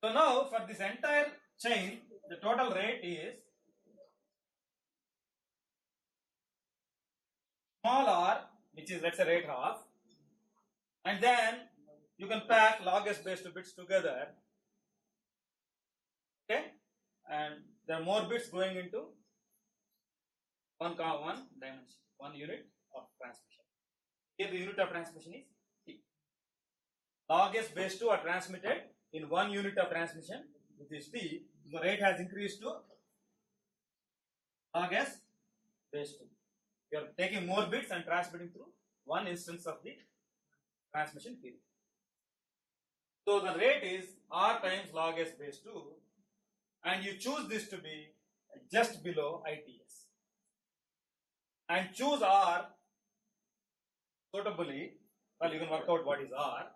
So now for this entire chain, the total rate is small r, which is, let's say, rate half, and then you can pack log s base 2 bits together. Okay, and there are more bits going into one dimension, one unit of transmission. Here the unit of transmission is t. Log s base 2 are transmitted in one unit of transmission, which is t. The rate has increased to log s base 2. You are taking more bits and transmitting through one instance of the transmission period. So the rate is r times log s base 2, and you choose this to be just below ITS. And choose r suitably. Well, you can work out what is r,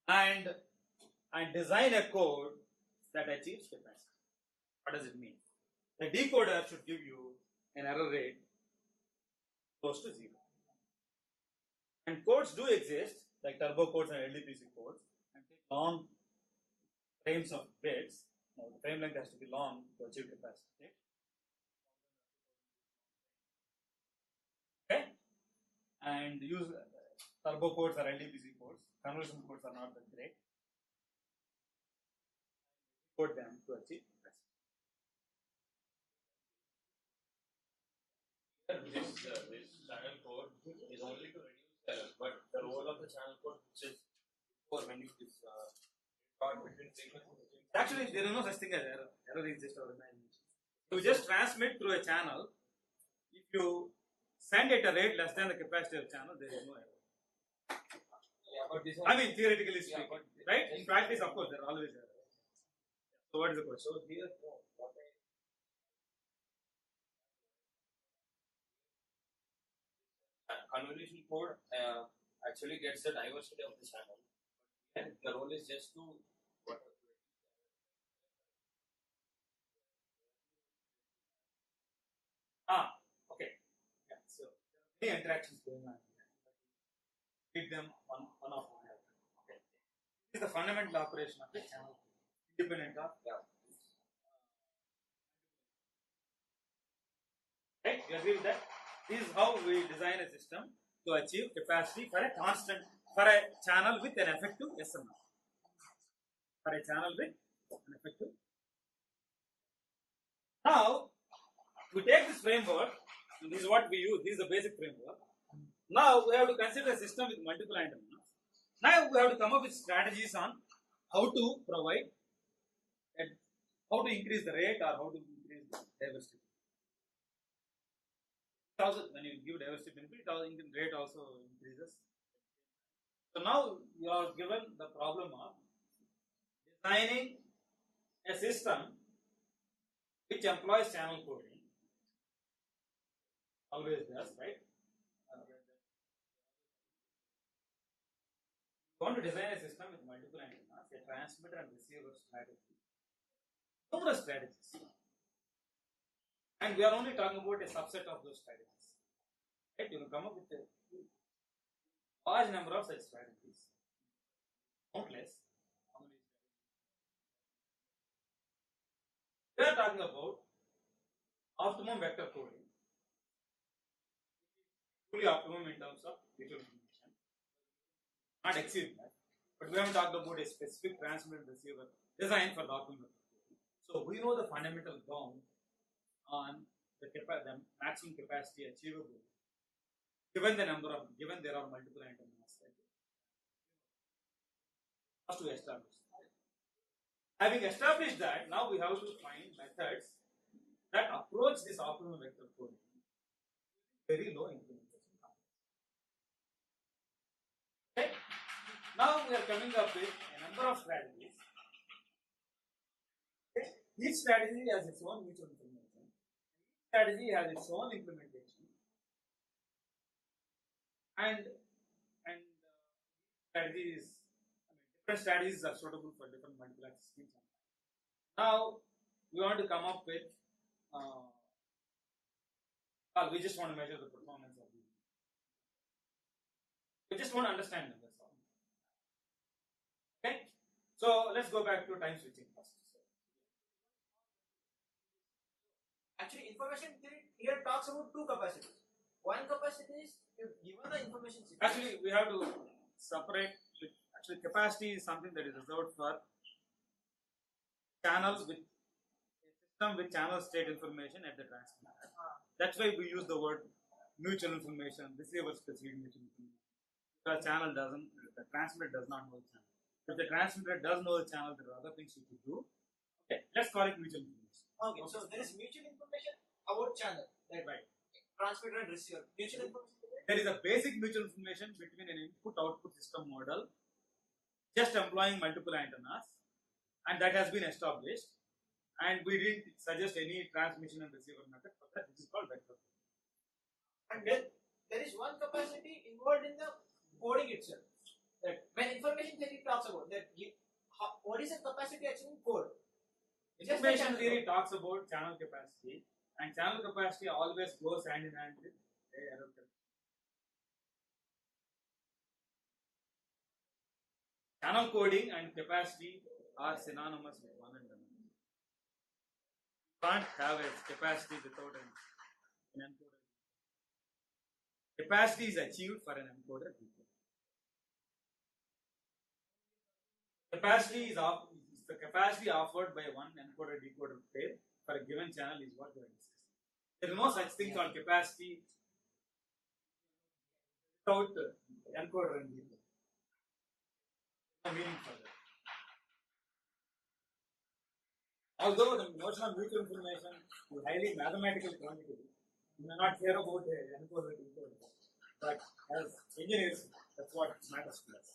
and design a code that achieves capacity. What does it mean? The decoder should give you an error rate close to 0. And codes do exist, like turbo codes and LDPC codes, and take long frames of bits. Now, the frame length has to be long to achieve capacity. and use turbo codes or LDPC codes. Conversion codes are not that great. Code them to achieve best. This channel code is only to reduce error, but the role of the channel code, which is for when you start between frequencies. Actually, there is no such thing as error. Error is just our imagination. You just transmit through a channel. If you send at a rate less than the capacity of channel, there is no error. Yeah, but this I mean, theoretically speaking, but right? In practice, of course, there are always errors. So, what is the question? so here, no, what convolution code actually gets the diversity of the channel, and the role is just to what Okay. Yeah. So, there are many interactions going on here. Keep them one after the other. Okay. This is the fundamental operation of the channel, independent of. Right? You agree with that? This is how we design a system to achieve capacity for a constant, for a channel with an effective SMR. For a channel with an effective. Now, we take this framework, this is what we use, this is the basic framework. Now, we have to consider a system with multiple antennas. Now, we have to come up with strategies on how to provide, and how to increase the rate or how to increase the diversity. Also, when you give diversity benefit, rate also increases. So now you are given the problem of designing a system which employs channel coding. Always does, right? You want to design a system with multiple antennas, a transmitter and receiver strategy. Numerous strategies. And we are only talking about a subset of those strategies. Right? You will come up with a large number of such strategies. Countless. How many strategies? We are talking about optimum vector coding. Fully optimum in terms of visual information. Not exceed that. But we haven't talked about a specific transmitter and receiver design for the optimum vector coding. So we know the fundamental bound on the maximum capacity achievable given there are multiple antennas. First we establish. Having established that, now we have to find methods that approach this optimum vector coding very low implementation. Okay. Now we are coming up with a number of strategies. Okay. Each strategy has its own mutual information. Each strategy has its own implementation. And strategies, different strategies are suitable for different multiple access schemes. Now we want to come up with we just want to measure the performance of these. We just want to understand them, that's all. Okay? So let's go back to time switching first. Actually, information theory here talks about two capacities. One capacity is given the information system. Actually, we have to separate. Actually, capacity is something that is reserved for channels with a system with channel state information at the transmitter. That's why we use the word mutual information, receiver specific mutual information. The transmitter does not know the channel. If the transmitter does know the channel, there are other things you could do. Okay, let's call it mutual information. Okay, so there is mutual information about channel. Right. Transmitter and receiver. Mutual information. There is a basic mutual information between an input-output system model, just employing multiple antennas, and that has been established. And we didn't suggest any transmission and receiver method for that. This is called vector. And then there is one capacity involved in the coding itself. That when information theory talks about that, what is the capacity actually in code? Information theory talks about channel capacity, and channel capacity always goes hand in hand with error correction. Channel coding and capacity are synonymous with one another. You can't have a capacity without an encoded. capacity is achieved for an encoder decoder. Capacity is the capacity offered by one encoder decoder pair for a given channel is what we are discussing. There is no such thing called capacity without encoder and decoder. No meaning for that. Although the notion of mutual information is highly mathematical quantity, you may not care about the encoder decoder. But as engineers, that's what matters to us.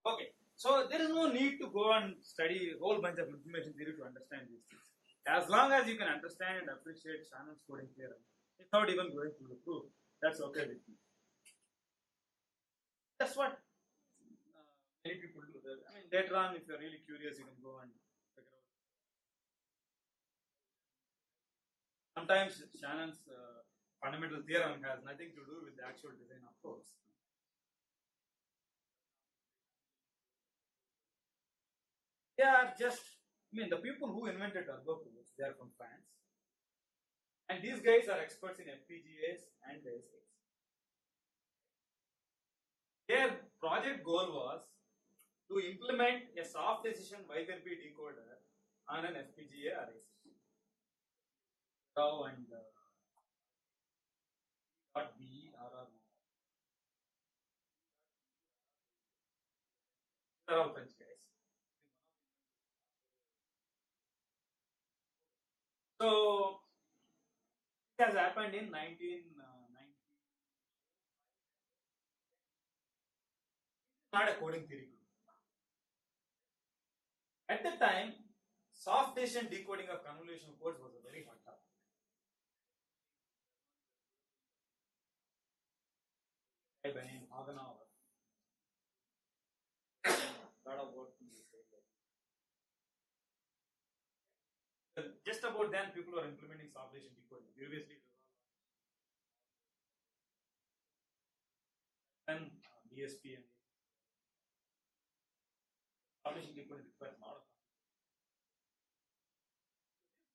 Okay, so there is no need to go and study a whole bunch of information theory to understand these things. As long as you can understand and appreciate Shannon's coding theorem without even going through the proof, that's okay with me. That's what many people do. I mean, later on, if you're really curious, you can go and figure out. Sometimes Shannon's fundamental theorem has nothing to do with the actual design of codes. They are just, I mean, the people who invented turbo codes, they are from France. And these guys are experts in FPGAs and ASICs. Their project goal was to implement a soft decision Viterbi decoder on an FPGA or ASIC. Rao and .B RR. They're all French guys. So it has happened in 1990. Not a coding theory group. At the time, soft decision decoding of convolutional codes was a very hot topic. By name Hagenauer. Lot of work in this area. Just about then, people were implementing soft decision decoding. Previously, then DSP and soft decision decoding requires a lot of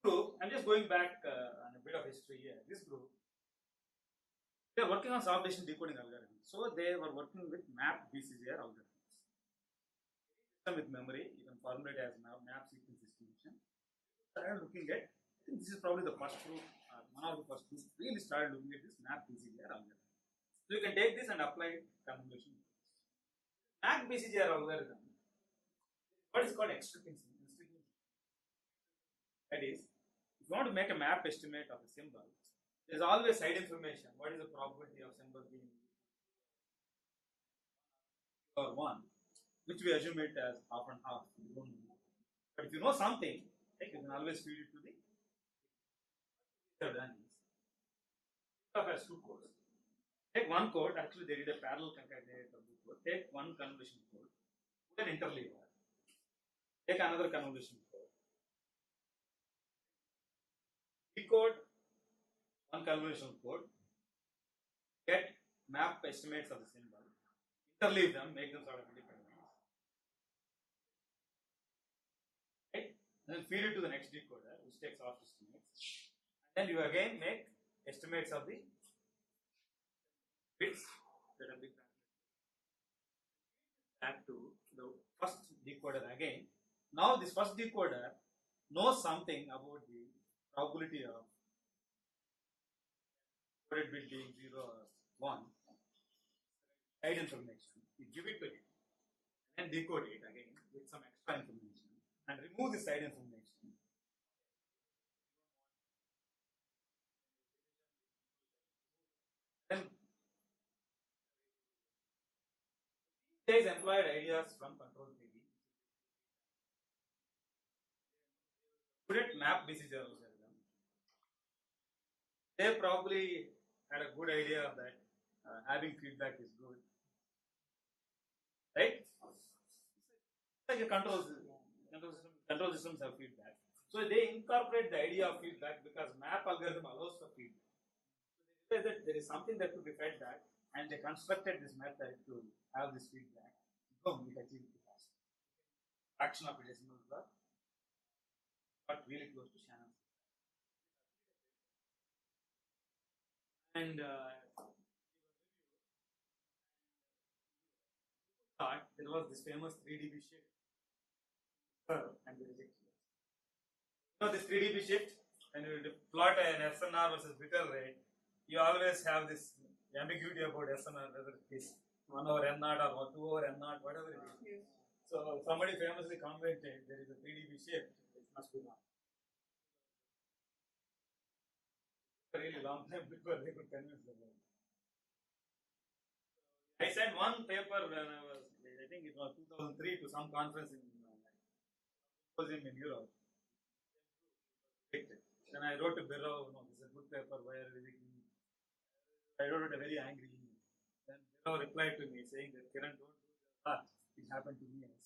group. I'm just going back on a bit of history here. This group, they are working on soft decision decoding algorithms. So they were working with map BCGR algorithms. With memory, you can formulate as map sequence distribution. Started looking at, I think this is probably the first group, one of the first groups really started looking at this map BCGR algorithm. So you can take this and apply convolution. Map BCGR algorithm, what is called extracting. That is, if you want to make a map estimate of a symbol, there is always side information. What is the probability of symbol being or 1? Which we assume it as half and half. But if you know something, you can always feed it to the done is. Has two codes. Take one code, actually they did a parallel concatenated code. Take one convolution code, put an interleaver. Take another convolution code. Decode one convolution code, get map estimates of the symbol, interleave them, make them sort of independent. And then feed it to the next decoder, which takes off estimates. And then you again make estimates of the bits that have been back to the first decoder again. Now this first decoder knows something about the probability of coded bit being 0 or 1. Side information. You give it to it and decode it again with some extra information. And remove the side information. Then these guys employed ideas from control theory. Couldn't map BCGR algorithm. They probably had a good idea of that having feedback is good, right? Like a control systems have feedback. So they incorporate the idea of feedback because map algorithm allows for feedback. So they realize that there is something that could be fed back. and they constructed this method to have this feedback. Boom, it achieved the task. Fraction of a decimal block, but really close to Shannon's. And thought there was this famous 3dB shift curve and the rejection. You know this 3dB shift, when you plot an SNR versus Whittle rate, you always have this ambiguity about SNR, whether it is 1 over n naught or 2 over n naught, whatever it is. Yes. So somebody famously commented there is a 3dB shift, it must be not. A really long time before they could convince the world. I sent one paper when I think it was 2003 to some conference in Europe. Then I wrote to Birro, no, this is a good paper, why are you reading? I wrote it a very angry email. Then Birro replied to me saying that Kiran, don't do that. It happened to me also.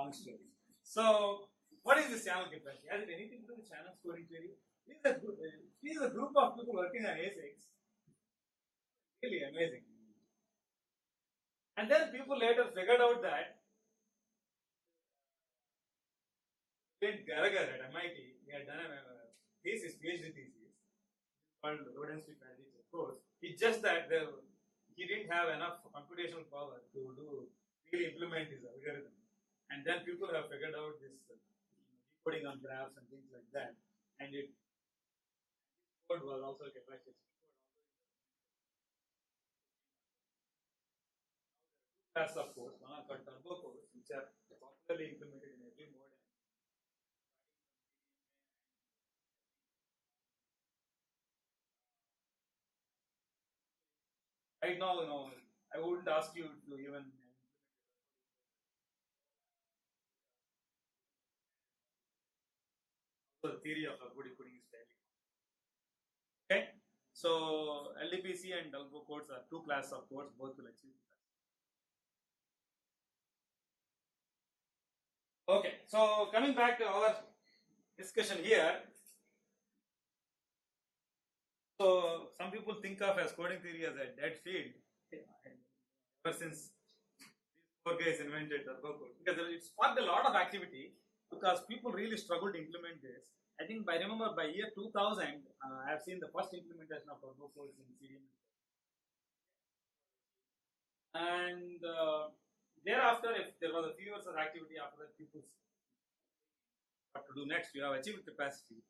Long story. So, what is this channel capacity? Has it anything to do with channel scoring theory? This is a group of people working on ASICs. Really amazing. And then people later figured out that in Garagar at MIT, he had done a thesis, PhD thesis, called Rodensky Paradigms, of course. It's just that he didn't have enough computational power to really implement his algorithm. And then people have figured out this decoding on graphs and things like that. And it code was also capacitive. Class of course, one are called turbo cores, which are popularly implemented in every mode. Right now, I wouldn't ask you to even the theory of Algorithmic coding is fairly. Okay, so LDPC and Algo codes are two classes of codes, both will achieve. Okay, so coming back to our discussion here. So some people think of as coding theory as a dead field ever since these four guys invented turbo code, because it sparked a lot of activity because people really struggled to implement this. I think I remember by year 2000, I have seen the first implementation of turbo codes in CDM. And thereafter, if there was a few years of activity after that, people what to do next? You have achieved capacity.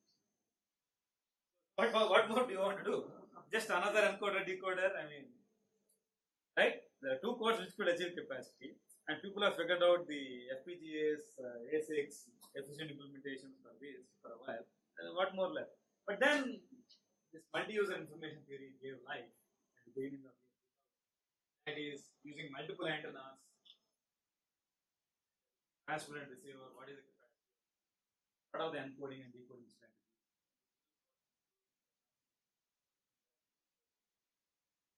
What more do you want to do? Just another encoder decoder. I mean, right? There are two codes which could achieve capacity, and people have figured out the FPGAs, ASICs, efficient implementations for this for a while. What more left? But then this multi-user information theory gave life at the beginning of the year. That is using multiple antennas, transfer and receiver. What is the capacity? What are the encoding and decoding strategies?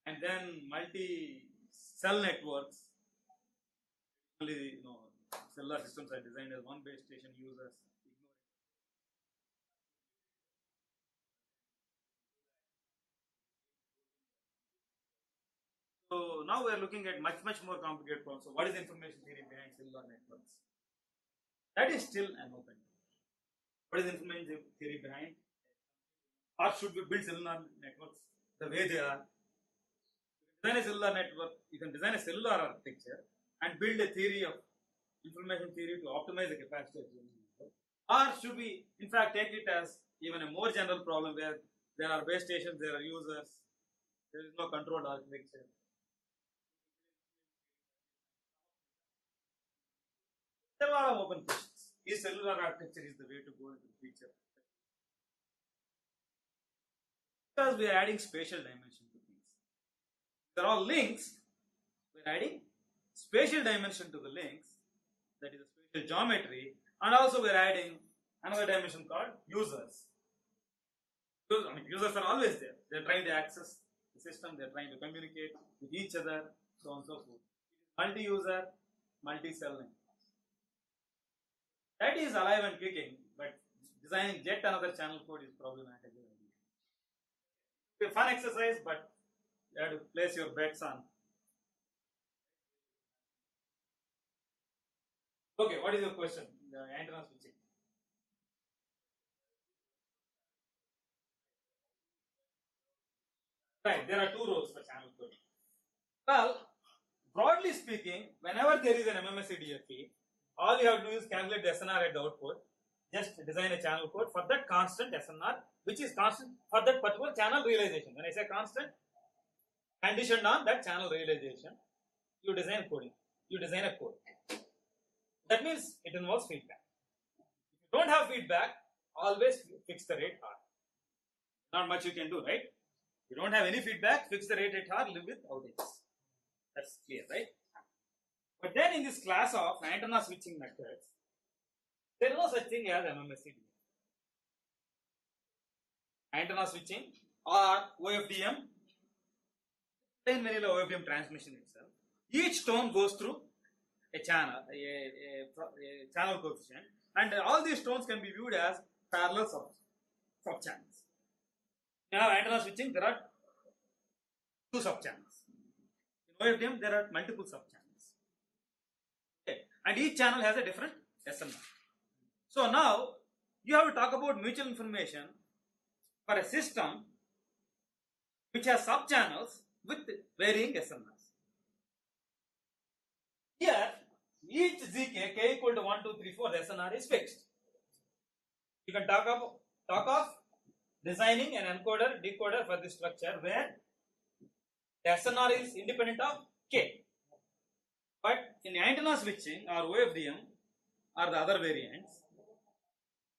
And then multi-cell networks. Only cellular systems are designed as one base station users. So now we are looking at much more complicated problems. So what is the information theory behind cellular networks? That is still an open. What is the information theory behind? Or should we build cellular networks the way they are? Design a cellular network, you can design a cellular architecture and build a theory of information theory to optimize the capacity of the network. Or should we, in fact, take it as even a more general problem where there are base stations, there are users, there is no controlled architecture. There are a lot of open questions. Is cellular architecture is the way to go into the future? Because we are adding spatial dimension to things. They're all links. We're adding spatial dimension to the links, that is a spatial geometry, and also we're adding another dimension called users. Users are always there. They're trying to access the system, they're trying to communicate with each other, so on and so forth. Multi-user, multi-cell networks. That is alive and kicking, but designing yet another channel code is problematic. It's a fun exercise, but you have to place your bets on. Okay, what is your question? The antenna switching. Right, there are two roles for channel coding. Well, broadly speaking, whenever there is an MMSC DFE, all you have to do is calculate the SNR at the output. Just design a channel code for that constant SNR, which is constant for that particular channel realization. When I say constant, conditioned on that channel realization, you design coding. You design a code. That means it involves feedback. If you don't have feedback, always fix the rate hard. Not much you can do, right? You don't have any feedback, fix the rate hard, live with outages. That's clear, right? But then in this class of antenna switching methods, there is no such thing as MMSC. Antenna switching or OFDM, plain vanilla OFDM transmission itself. Each tone goes through a channel, a channel coefficient, and all these tones can be viewed as parallel sub-channels. Now, antenna switching, there are two sub-channels. In OFDM, there are multiple sub-channels. Okay. And each channel has a different SNR. So now, you have to talk about mutual information for a system which has sub-channels with varying SNRs. Here, each ZK, k equal to 1, 2, 3, 4, the SNR is fixed. You can talk of designing an encoder, decoder for this structure where the SNR is independent of k. But in antenna switching or OFDM or the other variants,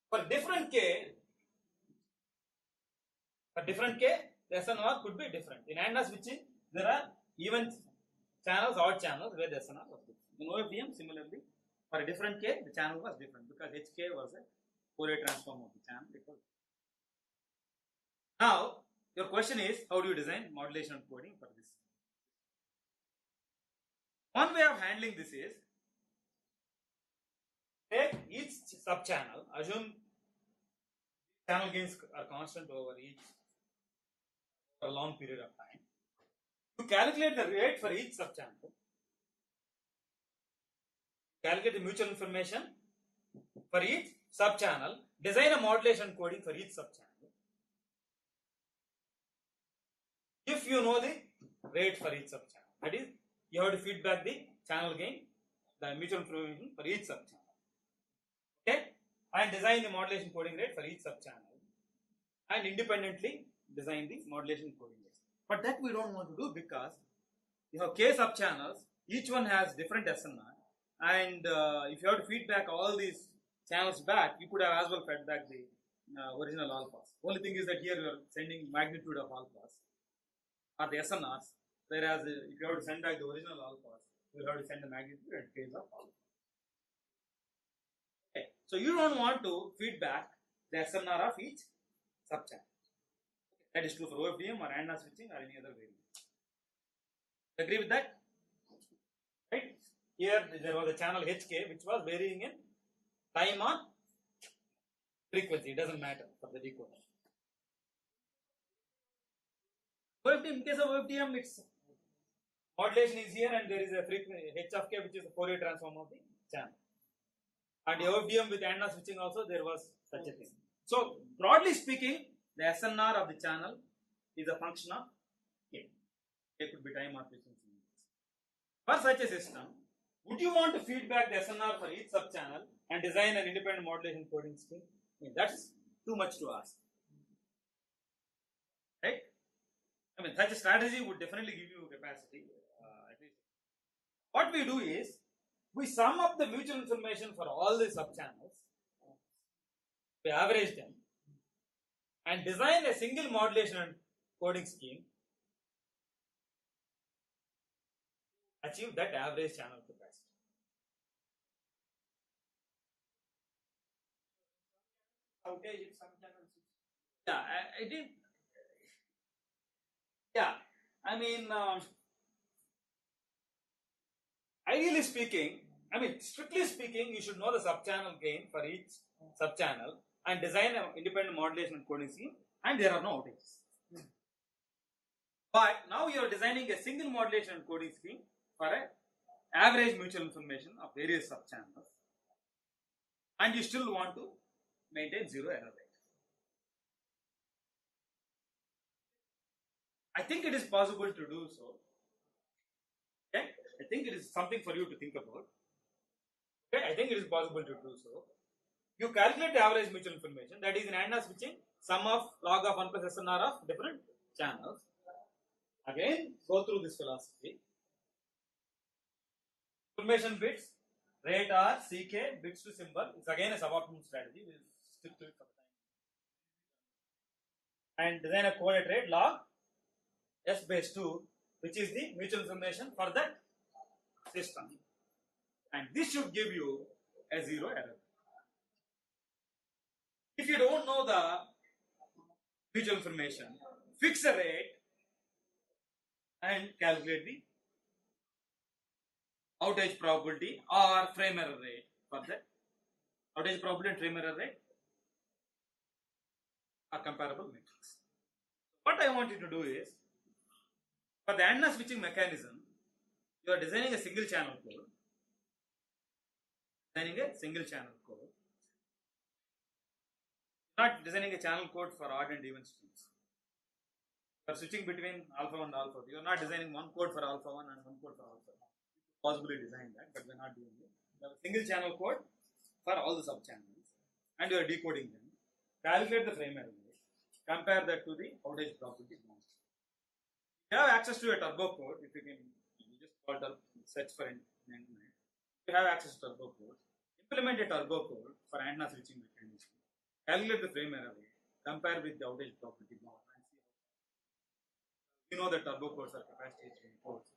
for different k, the SNR could be different. In antenna switching, there are even channels, odd channels where the SNR was different. In OFDM, similarly, for a different k, the channel was different because HK was a Fourier transform of the channel. Now, your question is, how do you design modulation and coding for this? One way of handling this is, take each sub-channel, assume channel gains are constant over each for a long period of time. To calculate the rate for each sub-channel, calculate the mutual information for each sub-channel, design a modulation coding for each sub-channel. If you know the rate for each sub-channel, that is, you have to feedback the channel gain, the mutual information for each sub-channel. Okay? And design the modulation coding rate for each sub-channel. And independently design the modulation coding rate. But that we don't want to do because you have k sub-channels, each one has different SNR. And if you have to feedback all these channels back, you could have as well fed back the original alphas. Only thing is that here you are sending magnitude of alphas or the SNRs, whereas if you have to send back the original alphas, you have to send the magnitude and phase of alpha. Okay, so you don't want to feedback the SNR of each subchannel. That is true for OFDM or antenna switching or any other variant. Agree with that? Right? Here there was a channel HK which was varying in time on frequency. It doesn't matter for the decoder. OFDM, in case of OFDM, its modulation is here and there is a frequency h of k which is the Fourier transform of the channel. And OFDM with antenna switching also there was such a thing. So broadly speaking, the SNR of the channel is a function of k. K could be time or frequency. For such a system, would you want to feedback the SNR for each sub-channel and design an independent modulation coding scheme? That's too much to ask. Right? I mean, such a strategy would definitely give you capacity. At least. What we do is, we sum up the mutual information for all the sub-channels, we average them, and design a single modulation and coding scheme to achieve that average channel capacity. Outage in some channels. Yeah, I did. Yeah, I mean, ideally speaking, I mean, strictly speaking, you should know the sub-channel gain for each sub-channel and design an independent modulation and coding scheme, and there are no outages. But now you are designing a single modulation and coding scheme for an average mutual information of various subchannels, and you still want to maintain zero error rate. I think it is possible to do so. Okay, I think it is something for you to think about. Okay, I think it is possible to do so. You calculate the average mutual information, that is in antenna switching, sum of log of 1 plus SNR of different channels. Again, go through this philosophy. Information bits, rate R, CK, bits to symbol. It's again a suboptimal strategy. We'll stick to it for the time. And design a coded rate log S base 2, which is the mutual information for that system. And this should give you a zero error. If you don't know the mutual information, fix a rate and calculate the outage probability or frame error rate for that. Outage probability and frame error rate are comparable metrics. What I want you to do is, for the antenna switching mechanism, you are designing a single channel code. Not designing a channel code for odd and even streams. You are switching between alpha 1 and alpha 2. You are not designing one code for alpha 1 and one code for alpha 2. Possibly design that, but we are not doing it. You have a single channel code for all the subchannels, and you are decoding them. Calculate the frame error rate. Compare that to the outage probability. If you have access to a turbo code, if you can, you just call it search for internet. If you have access to turbo code, implement a turbo code for antenna switching mechanism. Calculate the frame error rate. Compare with the outage probability and see how. You know the turbo codes are capacity codes.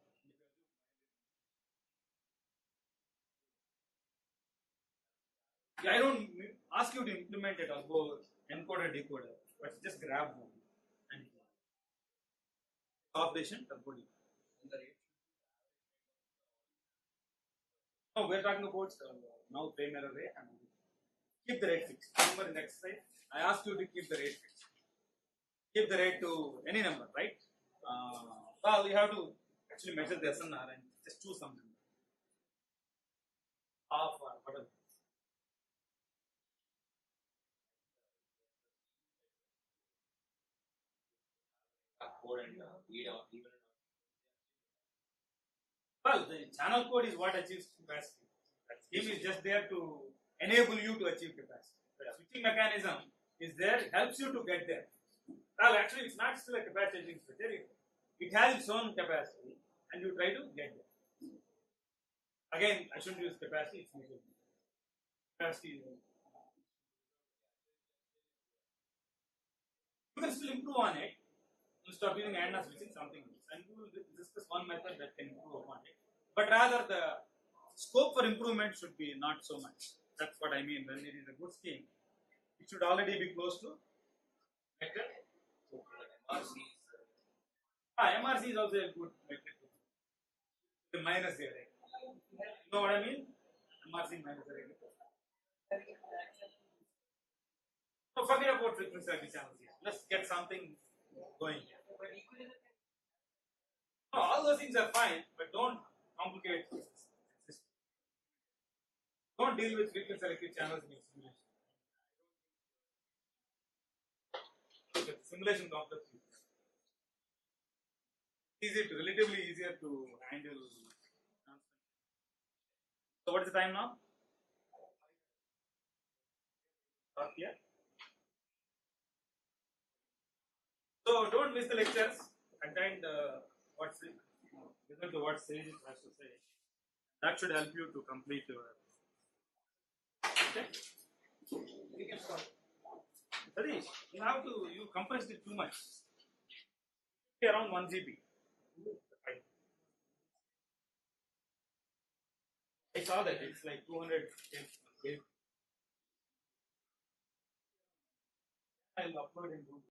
I don't ask you to implement a turbo encoder decoder, but just grab one and operation turbo decoder. No, we're talking about now frame error rate and keep the rate fixed. Remember in the exercise, I asked you to keep the rate fixed. Keep the rate to any number, right? Well, you have to actually measure the SNR and just choose some number. Half or whatever. Code and read out even. Well, the channel code is what achieves capacity. That scheme is just there to enable you to achieve capacity. The switching mechanism is there, it helps you to get there. Well, actually, it's not still a capacity switcher. It has its own capacity, and you try to get there. Again, I shouldn't use capacity, it's usually capacity. You can still improve on it. You stop using antenna switching something else, and we will discuss one method that can improve upon it. But rather, the scope for improvement should be not so much. That's what I mean. When it is a good scheme, it should already be close to method. MRC is also a good metric. The minus here. You know what I mean? MRC minus here. So forget about frequency of the channels here. Let's get something going here. No, all those things are fine, but don't complicate the system. Don't deal with frequency selective channels in your simulation. Okay, simulation complex. Relatively easier to handle. So what is the time now? Stop here. So don't miss the lectures. Attend listen to what Sage has to say. That should help you to complete your. Okay. Satish, you compressed it too much. Around 1 GB. I saw that it's like 200. I'll upload in Google.